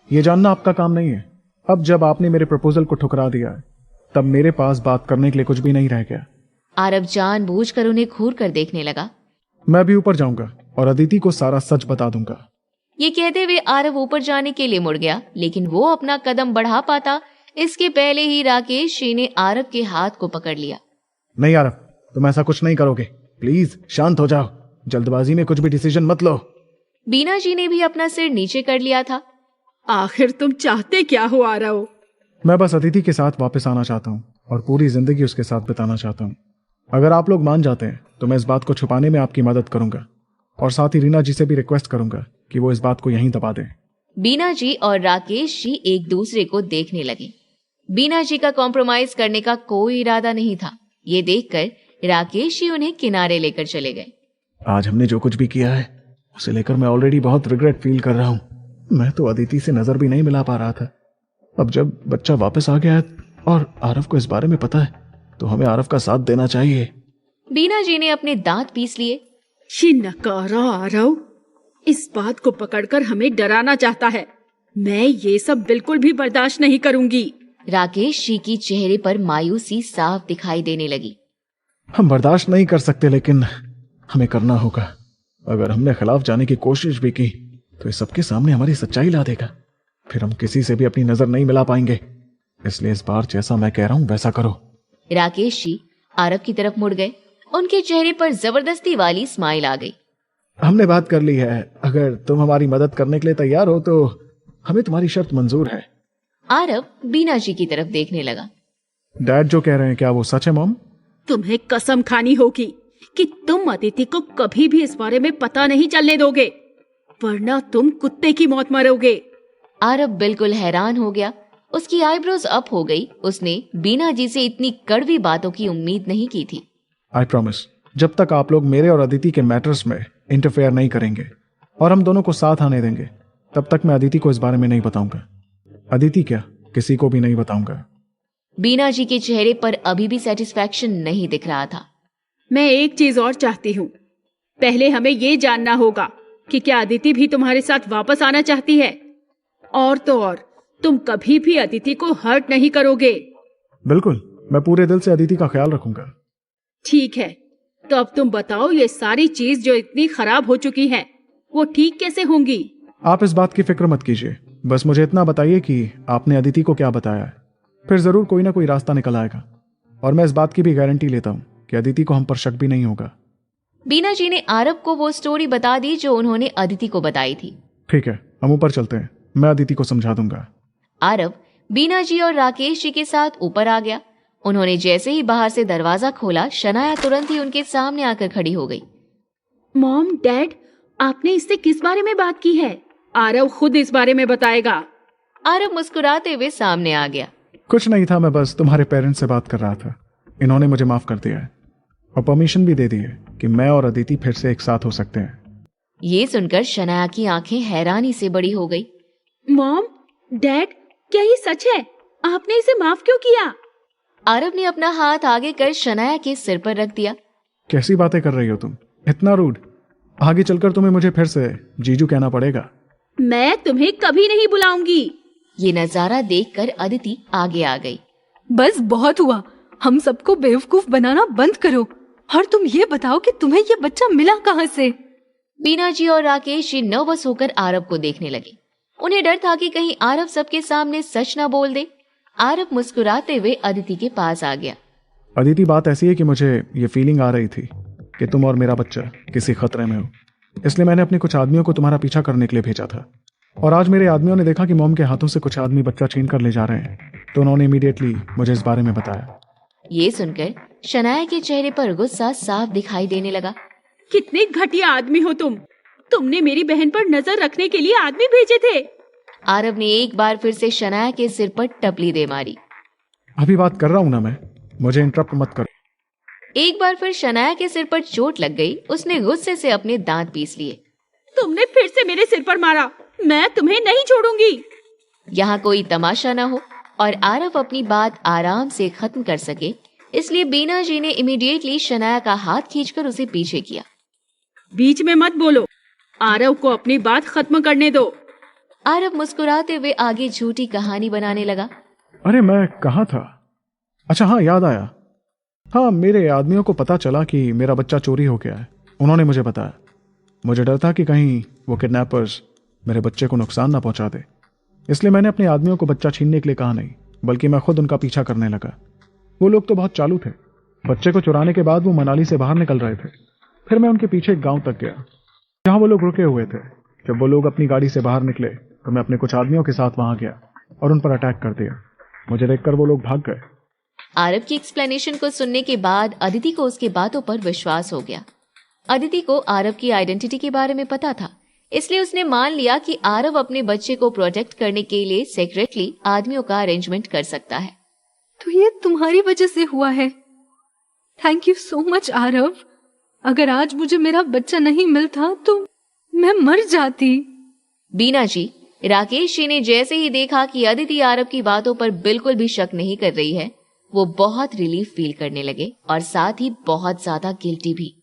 ये जानना आपका काम नहीं है। अब जब आपने मेरे प्रपोजल को ठुकरा दिया है तब मेरे पास बात करने के लिए कुछ भी नहीं रह गया। आरव जानबूझकर उन्हें घूर कर देखने लगा। मैं भी ऊपर जाऊंगा और अदिति को सारा सच बता दूंगा। ये कहते हुए आरव ऊपर जाने के लिए मुड़ गया, लेकिन वो अपना कदम बढ़ा पाता इसके पहले ही राकेश जी ने आरव के हाथ को पकड़ लिया। नहीं आरव, तुम ऐसा कुछ नहीं करोगे। प्लीज शांत हो जाओ, जल्दबाजी में कुछ भी डिसीजन मत लो। बीना जी ने भी अपना सिर नीचे कर लिया था। आखिर तुम चाहते क्या हो आरव? मैं बस अदिति के साथ वापस आना चाहता हूँ और पूरी जिंदगी उसके साथ बिताना चाहता हूँ। अगर आप लोग मान जाते हैं तो मैं इस बात को छुपाने में आपकी मदद करूंगा और साथ ही रीना जी से भी रिक्वेस्ट करूंगा कि वो इस बात को यहीं दबा दें। बीना जी और राकेश जी एक दूसरे को देखने लगे। बीना जी का कॉम्प्रोमाइज करने का कोई इरादा नहीं था। ये देखकर राकेश जी उन्हें किनारे लेकर चले गए। आज हमने जो कुछ भी किया है उसे लेकर मैं ऑलरेडी बहुत रिग्रेट फील कर रहा हूँ। मैं तो अदिति से नजर भी नहीं मिला पा रहा था। अब जब बच्चा वापस आ गया है और आरव को इस बारे में पता है तो हमें आरव का साथ देना चाहिए। बीना जी ने अपने दांत पीस लिए। ये नकारा आरव इस बात को पकड़कर हमें डराना चाहता है। मैं ये सब बिल्कुल भी बर्दाश्त नहीं करूंगी। राकेश जी की चेहरे पर मायूसी साफ दिखाई देने लगी। हम बर्दाश्त नहीं कर सकते, लेकिन हमें करना होगा। अगर हमने खिलाफ जाने की कोशिश भी की तो इस सबके सामने हमारी सच्चाई ला देगा। फिर हम किसी से भी अपनी नजर नहीं मिला पाएंगे। इसलिए इस बार जैसा मैं कह रहा हूं वैसा करो। राकेश जी आरव की तरफ मुड़ गए। उनके चेहरे पर जबरदस्ती वाली स्माइल आ गई। हमने बात कर ली है। अगर तुम हमारी मदद करने के लिए तैयार हो तो हमें तुम्हारी शर्त मंजूर है। आरव बीना जी की तरफ देखने लगा। डैड जो कह रहे हैं क्या वो सच है मॉम? तुम्हें कसम खानी होगी कि तुम अदिति को कभी भी इस बारे में पता नहीं चलने दोगे, वरना तुम कुत्ते की मौत मरोगे। आरव बिल्कुल हैरान हो गया। उसकी आईब्रोज अप हो गई। उसने बीना जी से इतनी कड़वी बातों की उम्मीद नहीं की थी। आई प्रॉमिस, जब तक आप लोग मेरे और अदिति के मैटर्स में इंटरफेयर नहीं करेंगे और हम दोनों को साथ आने देंगे, तब तक मैं अदिति को इस बारे में नहीं बताऊंगा। अदिति क्या, किसी को भी नहीं बताऊंगा। बीना जी के चेहरे पर अभी भी सेटिस्फैक्शन नहीं दिख रहा था। मैं एक चीज और चाहती हूँ। पहले हमें ये जानना होगा कि क्या अदिति भी तुम्हारे साथ वापस आना चाहती है, और तो और तुम कभी भी अदिति को हर्ट नहीं करोगे। बिल्कुल, मैं पूरे दिल से अदिति का ख्याल रखूंगा। ठीक है, तो अब तुम बताओ, ये सारी चीज जो इतनी खराब हो चुकी है वो ठीक कैसे होंगी? आप इस बात की फिक्र मत कीजिए, बस मुझे इतना बताइए कि आपने अदिति को क्या बताया है। फिर जरूर कोई ना कोई रास्ता निकल आएगा, और मैं इस बात की भी गारंटी लेता हूँ कि अदिति को हम पर शक भी नहीं होगा। बीना जी ने आरव को वो स्टोरी बता दी जो उन्होंने अदिति को बताई थी। ठीक है, हम ऊपर चलते हैं, मैं अदिति को समझा दूंगा। आरव बीना जी और राकेश जी के साथ ऊपर आ गया। उन्होंने जैसे ही बाहर से दरवाजा खोला, शनाया तुरंत ही उनके सामने आकर खड़ी हो गई। मॉम, डैड, आपने इससे किस बारे में बात की है? आरव खुद इस बारे में बताएगा। आरव मुस्कुराते हुए सामने आ गया। कुछ नहीं था, मैं बस तुम्हारे पेरेंट्स से बात कर रहा था। इन्होंने मुझे माफ कर दिया है और परमिशन भी दे दी है कि मैं और अदिति फिर से एक साथ हो सकते हैं। ये सुनकर शनाया की आंखें हैरानी से बड़ी हो गई। मॉम, डैड, क्या ये सच है? आपने इसे माफ क्यों किया? आरव ने अपना हाथ आगे कर शनाया के सिर पर रख दिया। कैसी बातें कर रही हो तुम, इतना रूड। आगे चलकर तुम्हें मुझे फिर से जीजू कहना पड़ेगा। मैं तुम्हें कभी नहीं बुलाऊंगी। ये नजारा देखकर अदिति आगे आ गई। बस बहुत हुआ, हम सबको बेवकूफ बनाना बंद करो और तुम ये बताओ कि तुम्हें ये बच्चा मिला कहाँ से? बीना जी और राकेश जी नर्वस होकर आरव को देखने लगे। उन्हें डर था कि कहीं आरव सबके सामने सच ना बोल दे। आरव मुस्कुराते हुए अदिति के पास आ गया। अदिति, बात ऐसी है कि मुझे ये फीलिंग आ रही थी कि तुम और मेरा बच्चा किसी खतरे में हो, इसलिए मैंने अपने कुछ आदमियों को तुम्हारा पीछा करने के लिए भेजा था। और आज मेरे आदमियों ने देखा कि मॉम के हाथों से कुछ आदमी बच्चा छीन कर ले जा रहे हैं, तो उन्होंने इमीडिएटली मुझे इस बारे में बताया। ये सुनकर शनाया के चेहरे पर गुस्सा साफ दिखाई देने लगा। कितने घटिया आदमी हो तुम! तुमने मेरी बहन पर नजर रखने के लिए आदमी भेजे थे। आरव ने एक बार फिर से शनाया के सिर पर टपली दे मारी। अभी बात कर रहा हूं ना मैं, मुझे इंटरप्ट मत करो। एक बार फिर शनाया के सिर पर चोट लग गई। उसने गुस्से से अपने दांत पीस लिए। तुमने फिर से मेरे सिर पर मारा, मैं तुम्हें नहीं छोड़ूंगी। यहाँ कोई तमाशा न हो और आरव अपनी बात आराम से खत्म कर सके, इसलिए बीना जी ने इमीडिएटली शनाया का हाथ खींचकर उसे पीछे किया। बीच में मत बोलो, आरव को अपनी बात खत्म करने दो। आरव मुस्कुराते हुए आगे झूठी कहानी बनाने लगा। अरे मैं कहाँ था? अच्छा हाँ, याद आया। हाँ, मेरे आदमियों को पता चला कि मेरा बच्चा चोरी हो गया है। उन्होंने मुझे बताया। मुझे डर था कि कहीं वो किडनैपर्स मेरे बच्चे को नुकसान ना पहुंचा दे, इसलिए मैंने अपने आदमियों को बच्चा छीनने के लिए कहा नहीं, बल्कि मैं खुद उनका पीछा करने लगा। वो लोग तो बहुत चालू थे। बच्चे को चुराने के बाद वो मनाली से बाहर निकल रहे थे। फिर मैं उनके पीछे एक गांव तक गया जहां वो लोग रुके हुए थे। जब वो लोग अपनी गाड़ी से बाहर निकले तो मैं अपने कुछ आदमियों के साथ वहां गया और उन पर अटैक कर दिया। मुझे देखकर वो लोग भाग गए। आरव की एक्सप्लेनेशन को सुनने के बाद अदिति को उसकी बातों पर विश्वास हो गया। अदिति को आरव की आइडेंटिटी के बारे में पता था, इसलिए उसने मान लिया कि आरव अपने बच्चे को प्रोटेक्ट करने के लिए सीक्रेटली आदमियों का अरेंजमेंट कर सकता है। तो ये तुम्हारी वजह से हुआ है। Thank you so much Aarav. अगर आज मुझे मेरा बच्चा नहीं मिलता तो मैं मर जाती। बीना जी, राकेश जी ने जैसे ही देखा कि अदिति आरव की बातों पर बिल्कुल भी शक नहीं कर रही है, वो बहुत रिलीफ फील करने लगे और साथ ही बहुत ज्यादा गिल्टी भी।